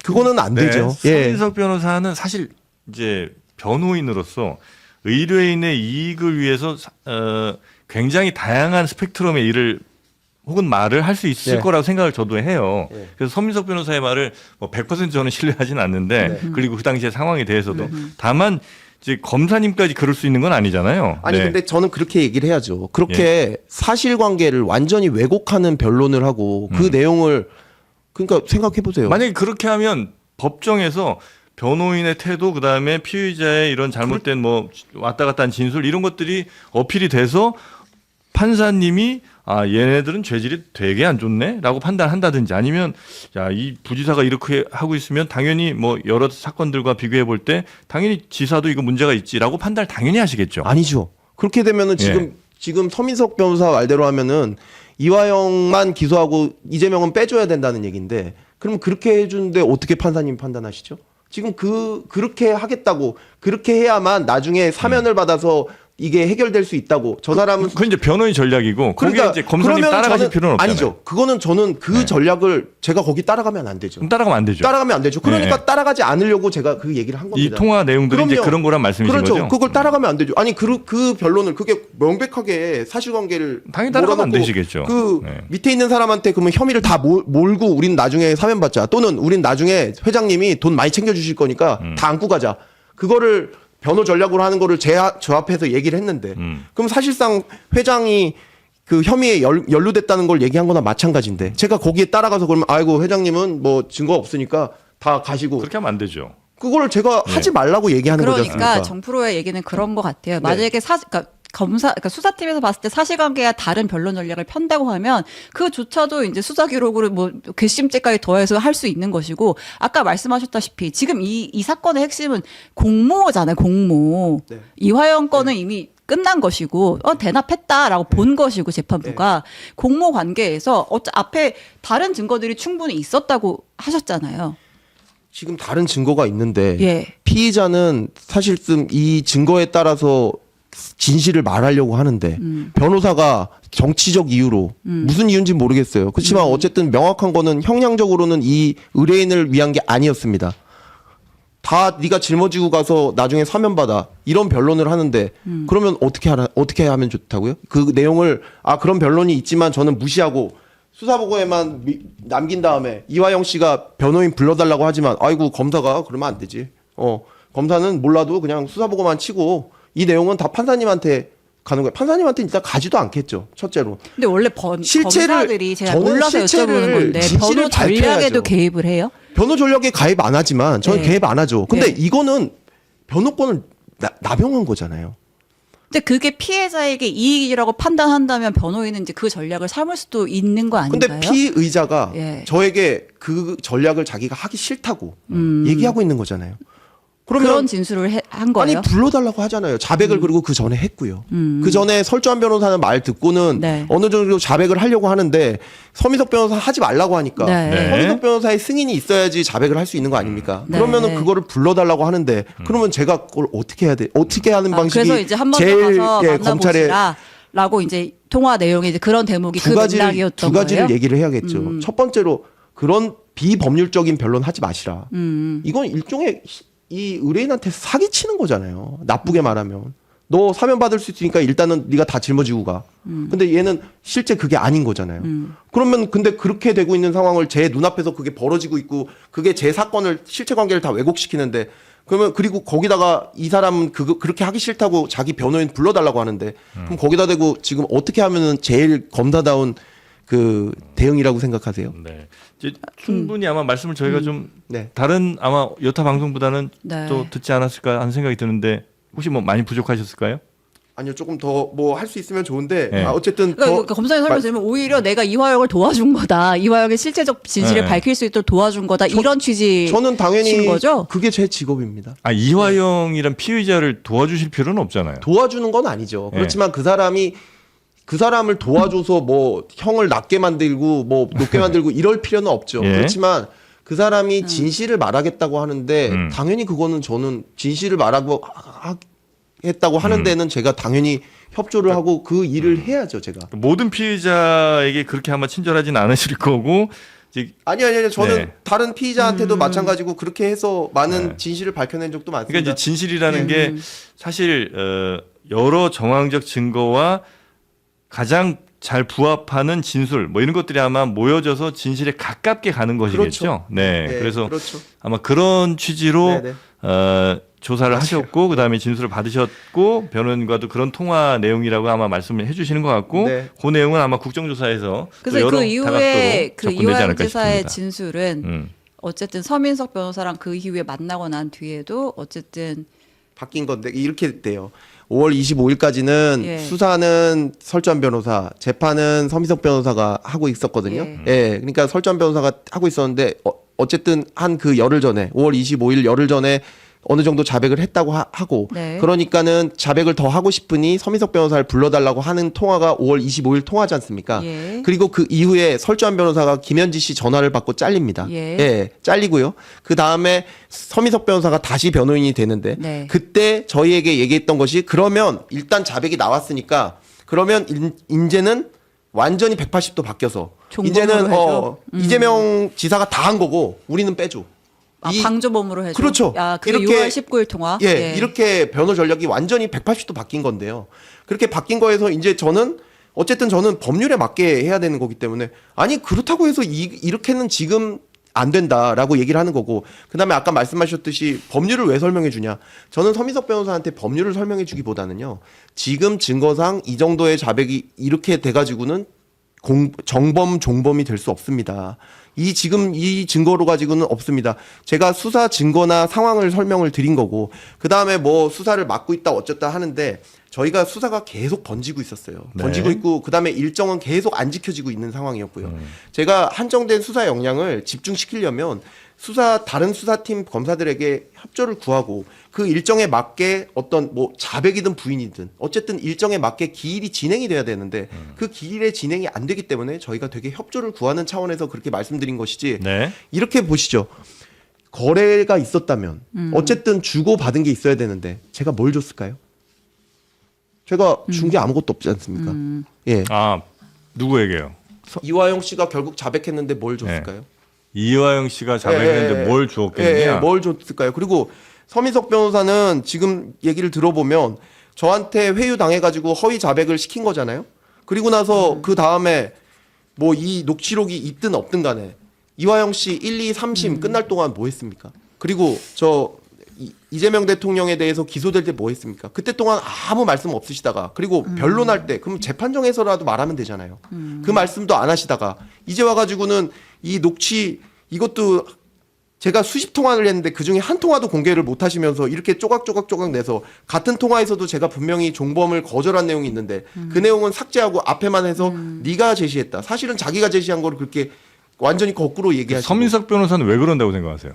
그거는 안 되죠. 서민석 변호사는 사실 이제 변호인으로서 의뢰인의 이익을 위해서 굉장히 다양한 스펙트럼의 일을 혹은 말을 할 수 있을 거라고 생각을 저도 해요. 그래서 서민석 변호사의 말을 뭐 100% 저는 신뢰하지는 않는데 그리고 그 당시의 상황에 대해서도 다만 이제 검사님까지 그럴 수 있는 건 아니잖아요. 아니 근데 저는 그렇게 얘기를 해야죠. 그렇게 사실관계를 완전히 왜곡하는 변론을 하고 그 내용을 그러니까 생각해 보세요. 만약에 그렇게 하면 법정에서 변호인의 태도 그다음에 피의자의 이런 잘못된 뭐 왔다 갔다 한 진술 이런 것들이 어필이 돼서 판사님이 얘네들은 죄질이 되게 안 좋네라고 판단한다든지 아니면 이 부지사가 이렇게 하고 있으면 당연히 뭐 여러 사건들과 비교해 볼 때 당연히 지사도 이거 문제가 있지라고 판단을 당연히 하시겠죠. 아니죠. 그렇게 되면은 지금 서민석 변호사 말대로 하면은 이화영만 기소하고 이재명은 빼줘야 된다는 얘기인데 그럼 그렇게 해주는데 어떻게 판사님 판단하시죠? 지금 그렇게 하겠다고 그렇게 해야만 나중에 사면을 받아서 이게 해결될 수 있다고 저 사람은 그건 이제 변호인 전략이고 그러니까 거기에 이제 검사님 따라가실 필요는 없잖아요. 아니죠. 그거는 저는 전략을 제가 거기 따라가면 안 되죠. 따라가면 안 되죠. 따라가면 안 되죠. 그러니까 따라가지 않으려고 제가 그 얘기를 한 겁니다. 이 통화 내용들이 이제 그럼요. 그런 거란 말씀이신 그렇죠. 거죠? 그걸 따라가면 안 되죠. 아니 그 변론을 그게 명백하게 사실관계를 당연히 따라가면 안 몰아놓고 되시겠죠. 밑에 있는 사람한테 그러면 혐의를 다 몰고 우린 나중에 사면 받자. 또는 우린 나중에 회장님이 돈 많이 챙겨주실 거니까 다 안고 가자. 그거를 변호 전략으로 하는 거를 저 앞에서 얘기를 했는데 그럼 사실상 회장이 그 혐의에 연루됐다는 걸 얘기한 거나 마찬가지인데 제가 거기에 따라가서 그러면 아이고 회장님은 뭐 증거 없으니까 다 가시고 그렇게 하면 안 되죠. 그거를 제가 하지 말라고 얘기하는 거지 않습니까? 그러니까 정프로의 얘기는 그런 것 같아요. 만약에 그러니까 수사팀에서 봤을 때 사실관계와 다른 변론 전략을 편다고 하면 그조차도 이제 수사 기록으로 뭐 괘씸죄까지 더해서 할 수 있는 것이고 아까 말씀하셨다시피 지금 이 사건의 핵심은 공모잖아요. 공모. 네. 이화영 건은 이미 끝난 것이고 대납했다라고 본 것이고 재판부가 공모 관계에서 앞에 다른 증거들이 충분히 있었다고 하셨잖아요. 지금 다른 증거가 있는데 피의자는 사실상 이 증거에 따라서 진실을 말하려고 하는데 변호사가 정치적 이유로 무슨 이유인지 모르겠어요. 그렇지만 어쨌든 명확한 거는 형량적으로는 이 의뢰인을 위한 게 아니었습니다. 다 네가 짊어지고 가서 나중에 사면 받아 이런 변론을 하는데 그러면 어떻게 하면 좋다고요? 그 내용을 그런 변론이 있지만 저는 무시하고 수사보고에만 남긴 다음에 이화영 씨가 변호인 불러달라고 하지만 아이고 검사가 그러면 안 되지. 검사는 몰라도 그냥 수사보고만 치고 이 내용은 다 판사님한테 가는 거예요. 판사님한테 일단 가지도 않겠죠. 첫째로. 근데 원래 검사들이 제가 몰라서 여쭤보는 건데 변호 전략에도 개입을 해요? 변호 전략에 가입 안 하지만 저는 개입 안 하죠. 근데 이거는 변호권을 남용한 거잖아요. 근데 그게 피해자에게 이익이라고 판단한다면 변호인은 이제 그 전략을 삼을 수도 있는 거 아닌가요? 근데 피의자가 예. 저에게 그 전략을 자기가 하기 싫다고 얘기하고 있는 거잖아요. 그러면 그런 진술을 한 거예요? 아니 불러달라고 하잖아요. 자백을 그리고 그 전에 했고요. 그 전에 설주한 변호사는 말 듣고는 네. 어느 정도 자백을 하려고 하는데 서민석 변호사 하지 말라고 하니까 네. 서민석 변호사의 승인이 있어야지 자백을 할 수 있는 거 아닙니까? 네. 그러면은 그거를 불러달라고 하는데 그러면 제가 그걸 어떻게 해야 돼? 어떻게 하는 방식이 그래서 이제 한 번 더 제일 가서 검찰에 만나보시라라고 이제 통화 내용이 이제 그런 대목이 그 맥락이었던 두 가지를 거예요. 얘기를 해야겠죠. 첫 번째로 그런 비법률적인 변론 하지 마시라. 이건 일종의 이 의뢰인한테 사기치는 거잖아요. 나쁘게 말하면. 너 사면 받을 수 있으니까 일단은 네가 다 짊어지고 가. 근데 얘는 실제 그게 아닌 거잖아요. 그러면 근데 그렇게 되고 있는 상황을 제 눈앞에서 그게 벌어지고 있고 그게 제 사건을 실체 관계를 다 왜곡시키는데 그러면 그리고 거기다가 이 사람은 그렇게 하기 싫다고 자기 변호인 불러달라고 하는데 그럼 거기다 대고 지금 어떻게 하면은 제일 검사다운 그 대응이라고 생각하세요? 네. 이제 충분히 아마 말씀을 저희가 좀 네. 다른 아마 여타 방송보다는 네. 또 듣지 않았을까 하는 생각이 드는데 혹시 뭐 많이 부족하셨을까요? 아니요, 조금 더 뭐 할 수 있으면 좋은데 네. 어쨌든 그러니까 검사님 설명드리면 오히려 내가 이화영을 도와준 거다. 이화영의 실체적 진실을 네. 밝힐 수 있도록 도와준 거다. 이런 취지. 저는 당연히 거죠? 그게 제 직업입니다. 아 이화영이란 피의자를 도와주실 필요는 없잖아요. 도와주는 건 아니죠. 네. 그렇지만 그 사람을 도와줘서 뭐 형을 낮게 만들고 뭐 높게 만들고 이럴 필요는 없죠. 예. 그렇지만 그 사람이 진실을 말하겠다고 하는데 당연히 그거는 저는 진실을 말하고 했다고 하는 데는 제가 당연히 협조를 하고 그 일을 해야죠, 제가. 모든 피의자에게 그렇게 아마 친절하진 않으실 거고 이제 아니요. 저는 네. 다른 피의자한테도 마찬가지고 그렇게 해서 많은 네. 진실을 밝혀낸 적도 많습니다. 그러니까 이제 진실이라는 게 사실 여러 정황적 증거와 가장 잘 부합하는 진술 뭐 이런 것들이 아마 모여져서 진실에 가깝게 가는 것이겠죠. 그렇죠. 네. 네, 그래서 그렇죠. 아마 그런 취지로 네. 조사를 하셨고 그다음에 진술을 받으셨고 변호인과도 그런 통화 내용이라고 아마 말씀을 해주시는 것 같고 네. 그 내용은 아마 국정조사에서 그래서 또 여러 그 이후에 다각도로 그 접근되지 이화영 않을까 지사의 싶습니다. 진술은 어쨌든 서민석 변호사랑 그 이후에 만나고 난 뒤에도 어쨌든 바뀐 건데 이렇게 돼요. 5월 25일까지는 예. 수사는 설주한 변호사, 재판은 서민석 변호사가 하고 있었거든요. 예. 그러니까 설주한 변호사가 하고 있었는데 어쨌든 한 그 열흘 전에 5월 25일 열흘 전에 어느 정도 자백을 했다고 하고 네. 그러니까는 자백을 더 하고 싶으니 서민석 변호사를 불러달라고 하는 통화가 5월 25일 통화지 않습니까? 예. 그리고 그 이후에 설주한 변호사가 김현지 씨 전화를 받고 잘립니다. 예. 잘리고요. 그 다음에 서민석 변호사가 다시 변호인이 되는데 네. 그때 저희에게 얘기했던 것이 그러면 일단 자백이 나왔으니까 그러면 이제는 완전히 180도 바뀌어서 종범으로 이제는 해줘? 이재명 지사가 다 한 거고 우리는 빼줘. 방조범으로 해줘. 그렇죠. 야, 그게 6월 19일 통화. 예, 이렇게 변호 전략이 완전히 180도 바뀐 건데요. 그렇게 바뀐 거에서 이제 저는 어쨌든 저는 법률에 맞게 해야 되는 거기 때문에 아니 그렇다고 해서 이렇게는 지금 안 된다라고 얘기를 하는 거고 그다음에 아까 말씀하셨듯이 법률을 왜 설명해 주냐. 저는 서민석 변호사한테 법률을 설명해 주기보다는요. 지금 증거상 이 정도의 자백이 이렇게 돼 가지고는 정범 종범이 될 수 없습니다. 지금 이 증거로 가지고는 없습니다. 제가 수사 증거나 상황을 설명을 드린 거고 그다음에 뭐 수사를 맡고 있다 어쨌다 하는데 저희가 수사가 계속 번지고 있었어요. 네. 번지고 있고 그다음에 일정은 계속 안 지켜지고 있는 상황이었고요. 제가 한정된 수사 역량을 집중시키려면 다른 수사팀 검사들에게 협조를 구하고 그 일정에 맞게 어떤 뭐 자백이든 부인이든 어쨌든 일정에 맞게 기일이 진행이 돼야 되는데 그 기일의 진행이 안 되기 때문에 저희가 되게 협조를 구하는 차원에서 그렇게 말씀드린 것이지 네. 이렇게 보시죠. 거래가 있었다면 어쨌든 주고 받은 게 있어야 되는데 제가 뭘 줬을까요? 제가 준 게 아무것도 없지 않습니까? 예. 아 누구에게요? 이화영 씨가 결국 자백했는데 뭘 줬을까요? 이화영 씨가 자백했는데 뭘 주었겠느냐? 뭘 줬을까요? 그리고 서민석 변호사는 지금 얘기를 들어보면 저한테 회유 당해가지고 허위 자백을 시킨 거잖아요. 그리고 나서 그 다음에 뭐 이 녹취록이 있든 없든 간에 이화영 씨 1, 2, 3심 끝날 동안 뭐 했습니까? 그리고 이재명 대통령에 대해서 기소될 때 뭐 했습니까? 그때 동안 아무 말씀 없으시다가 그리고 변론할 때 그럼 재판정에서라도 말하면 되잖아요. 그 말씀도 안 하시다가 이제 와가지고는 이 녹취 이것도 제가 수십 통화를 했는데 그중에 한 통화도 공개를 못 하시면서 이렇게 쪼각쪼각 내서 같은 통화에서도 제가 분명히 종범을 거절한 내용이 있는데 그 내용은 삭제하고 앞에만 해서 네가 제시했다. 사실은 자기가 제시한 거를 그렇게 완전히 거꾸로 얘기하시고 서민석 변호사는 왜 그런다고 생각하세요?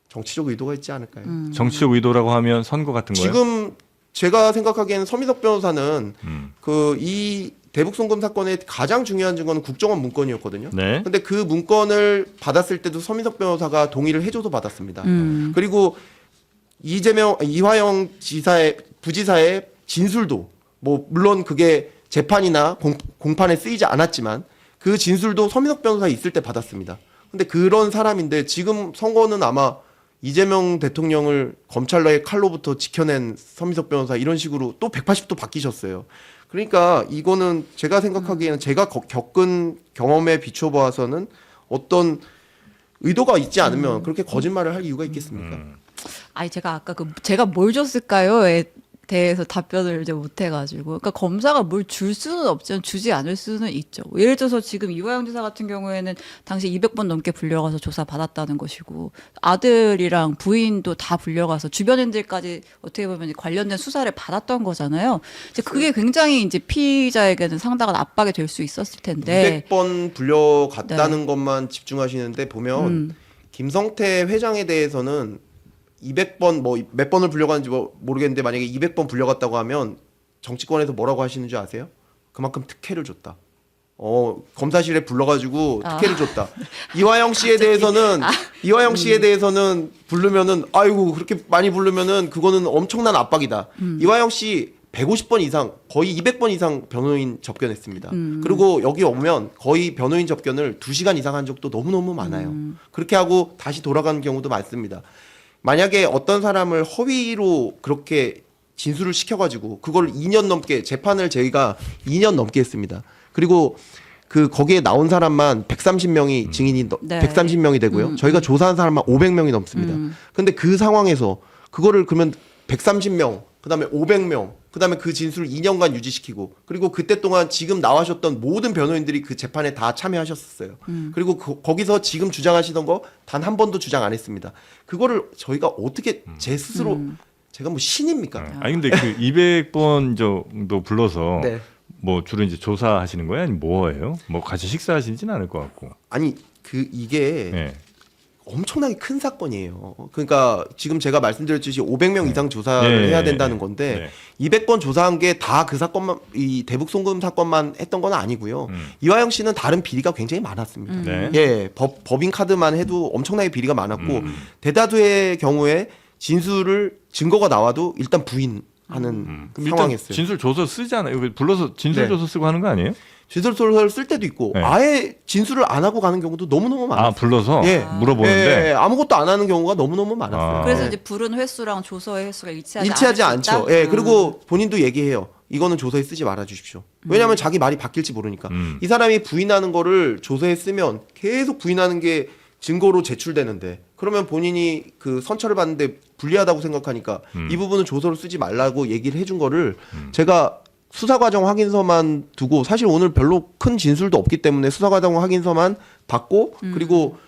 정치적 의도가 있지 않을까요? 정치적 의도라고 하면 선거 같은 거예요? 지금 제가 생각하기에는 서민석 변호사는 그 이 대북 송금 사건의 가장 중요한 증거는 국정원 문건이었거든요. 네. 근데 그 문건을 받았을 때도 서민석 변호사가 동의를 해줘서 받았습니다. 그리고 이화영 지사의 부지사의 진술도 뭐 물론 그게 재판이나 공판에 쓰이지 않았지만 그 진술도 서민석 변호사 있을 때 받았습니다. 근데 그런 사람인데 지금 선거는 아마 이재명 대통령을 검찰의 칼로부터 지켜낸 서민석 변호사 이런 식으로 또 180도 바뀌셨어요. 그러니까 이거는 제가 생각하기에는 제가 겪은 경험에 비춰 봐서는 어떤 의도가 있지 않으면 그렇게 거짓말을 할 이유가 있겠습니까? 아니 제가 아까 제가 뭘 줬을까요에 대해서 답변을 이제 못 해가지고, 그러니까 검사가 뭘 줄 수는 없지만 주지 않을 수는 있죠. 예를 들어서 지금 이화영 지사 같은 경우에는 당시 200번 넘게 불려가서 조사 받았다는 것이고, 아들이랑 부인도 다 불려가서 주변인들까지 어떻게 보면 관련된 수사를 받았던 거잖아요. 이제 그게 굉장히 이제 피의자에게는 상당한 압박이 될 수 있었을 텐데. 200번 불려갔다는 것만 집중하시는데 보면 김성태 회장에 대해서는 200번 뭐 몇 번을 불려갔는지 모르겠는데 만약에 200번 불려갔다고 하면 정치권에서 뭐라고 하시는 줄 아세요? 그만큼 특혜를 줬다. 검사실에 불러가지고 특혜를 줬다. 이화영 씨에 대해서는 부르면은 아이고 그렇게 많이 부르면은 그거는 엄청난 압박이다. 이화영 씨 150번 이상 거의 200번 이상 변호인 접견했습니다. 그리고 여기 오면 거의 변호인 접견을 2시간 이상 한 적도 너무너무 많아요. 그렇게 하고 다시 돌아가는 경우도 많습니다. 만약에 어떤 사람을 허위로 그렇게 진술을 시켜가지고 그걸 2년 넘게 재판을 저희가 2년 넘게 했습니다. 그리고 그 거기에 나온 사람만 130명이 증인이 네. 130명이 되고요. 저희가 조사한 사람만 500명이 넘습니다. 근데 그 상황에서 그거를 그러면 130명, 그다음에 500명, 그다음에 그 진술을 2년간 유지시키고 그리고 그때 동안 지금 나와셨던 모든 변호인들이 그 재판에 다 참여하셨었어요. 그리고 거기서 지금 주장하시던 거 단 한 번도 주장 안 했습니다. 그거를 저희가 어떻게 제 스스로 제가 뭐 신입니까? 아니 근데 그 200번 정도 불러서 네. 뭐 주로 이제 조사하시는 거예요? 아니면 뭐예요? 뭐 같이 식사하시지는 않을 것 같고. 아니 이게 네. 엄청나게 큰 사건이에요. 그러니까 지금 제가 말씀드렸듯이 500명 이상 조사를 해야 된다는 건데 200번 조사한 게 다 그 사건만 이 대북 송금 사건만 했던 건 아니고요. 이화영 씨는 다른 비리가 굉장히 많았습니다. 네. 예, 법인 카드만 해도 엄청나게 비리가 많았고 대다수의 경우에 진술을 증거가 나와도 일단 부인하는 그럼 일단 상황이었어요. 진술 조서 쓰지 않아요? 이거 불러서 진술 네. 조서 쓰고 하는 거 아니에요? 진술서를 쓸 때도 있고 네. 아예 진술을 안 하고 가는 경우도 너무너무 많아요. 아 불러서 예. 물어보는데 예, 아무것도 안 하는 경우가 너무너무 많았어요. 아. 그래서 이제 부른 횟수랑 조서의 횟수가 일치하지 일치하지 않을 수 않죠. 있다? 예, 그리고 본인도 얘기해요. 이거는 조서에 쓰지 말아 주십시오. 왜냐하면 자기 말이 바뀔지 모르니까. 이 사람이 부인하는 거를 조서에 쓰면 계속 부인하는 게 증거로 제출되는데 그러면 본인이 그 선처를 받는데 불리하다고 생각하니까 이 부분은 조서로 쓰지 말라고 얘기를 해준 거를 제가 수사과정 확인서만 두고 사실 오늘 별로 큰 진술도 없기 때문에 수사과정 확인서만 받고 그리고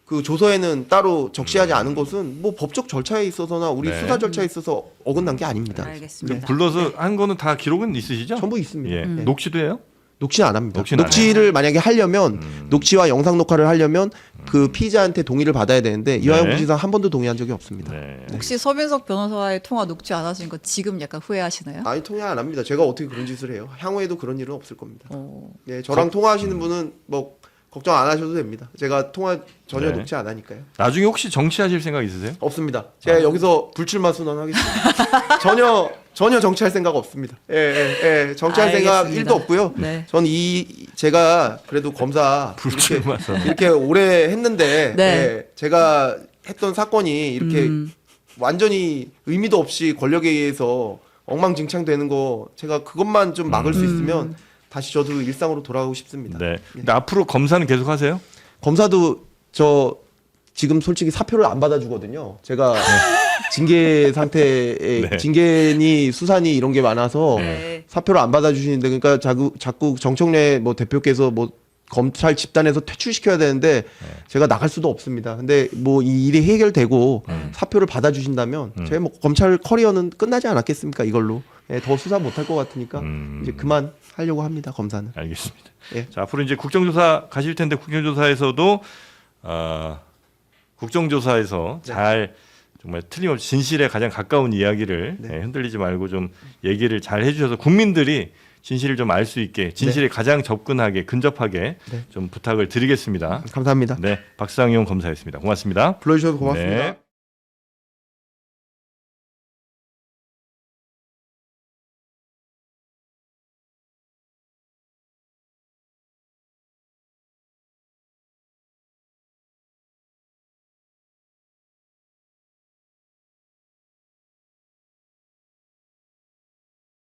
그 조서에는 따로 적시하지 않은 것은 뭐 법적 절차에 있어서나 우리 네. 수사 절차에 있어서 어긋난 게 아닙니다. 알겠습니다. 불러서 한 거는 다 기록은 있으시죠? 전부 있습니다. 예. 네. 녹취도 해요? 녹취는 안 합니다. 녹취는 안 녹취를 만약에 하려면 녹취와 영상 녹화를 하려면 그 피의자한테 동의를 받아야 되는데 이화영 네. 부지사 한 번도 동의한 적이 없습니다. 네. 혹시 서민석 변호사와의 통화 녹취 안 하신 거 지금 약간 후회하시나요? 아니 통화 안 합니다. 제가 어떻게 그런 짓을 해요? 향후에도 그런 일은 없을 겁니다. 어. 예, 저랑 통화하시는 분은 뭐 걱정 안 하셔도 됩니다. 제가 통화 전혀 네. 녹취 안 하니까요. 나중에 혹시 정치하실 생각 있으세요? 없습니다. 제가 여기서 불출마 선언하겠습니다. 전혀 정치할 생각 없습니다. 예. 정치할 생각 알겠습니다. 1도 없고요. 네. 전 제가 그래도 검사 불출마 선언. 이렇게 오래 했는데 네. 예, 제가 했던 사건이 이렇게 완전히 의미도 없이 권력에 의해서 엉망진창되는 거 제가 그것만 좀 막을 수 있으면 다시 저도 일상으로 돌아가고 싶습니다. 네. 근데 앞으로 검사는 계속 하세요? 검사도 저 지금 솔직히 사표를 안 받아주거든요. 제가 징계 상태에 네. 징계니 수사니 이런 게 많아서 네. 사표를 안 받아주시는데 그러니까 자꾸 정청래 뭐 대표께서 뭐 검찰 집단에서 퇴출시켜야 되는데 제가 나갈 수도 없습니다. 근데 뭐 이 일이 해결되고 사표를 받아주신다면 제 뭐 검찰 커리어는 끝나지 않았겠습니까? 이걸로 더 수사 못할 것 같으니까 이제 그만 하려고 합니다. 검사는. 알겠습니다. 예. 자, 앞으로 이제 국정조사 가실 텐데 국정조사에서도 국정조사에서 잘 정말 틀림없이 진실에 가장 가까운 이야기를 흔들리지 말고 좀 얘기를 잘 해주셔서 국민들이 진실을 좀 알 수 있게 진실에 가장 접근하게 근접하게 좀 부탁을 드리겠습니다. 감사합니다. 네, 박상용 검사였습니다. 고맙습니다. 불러주셔서 고맙습니다. 네.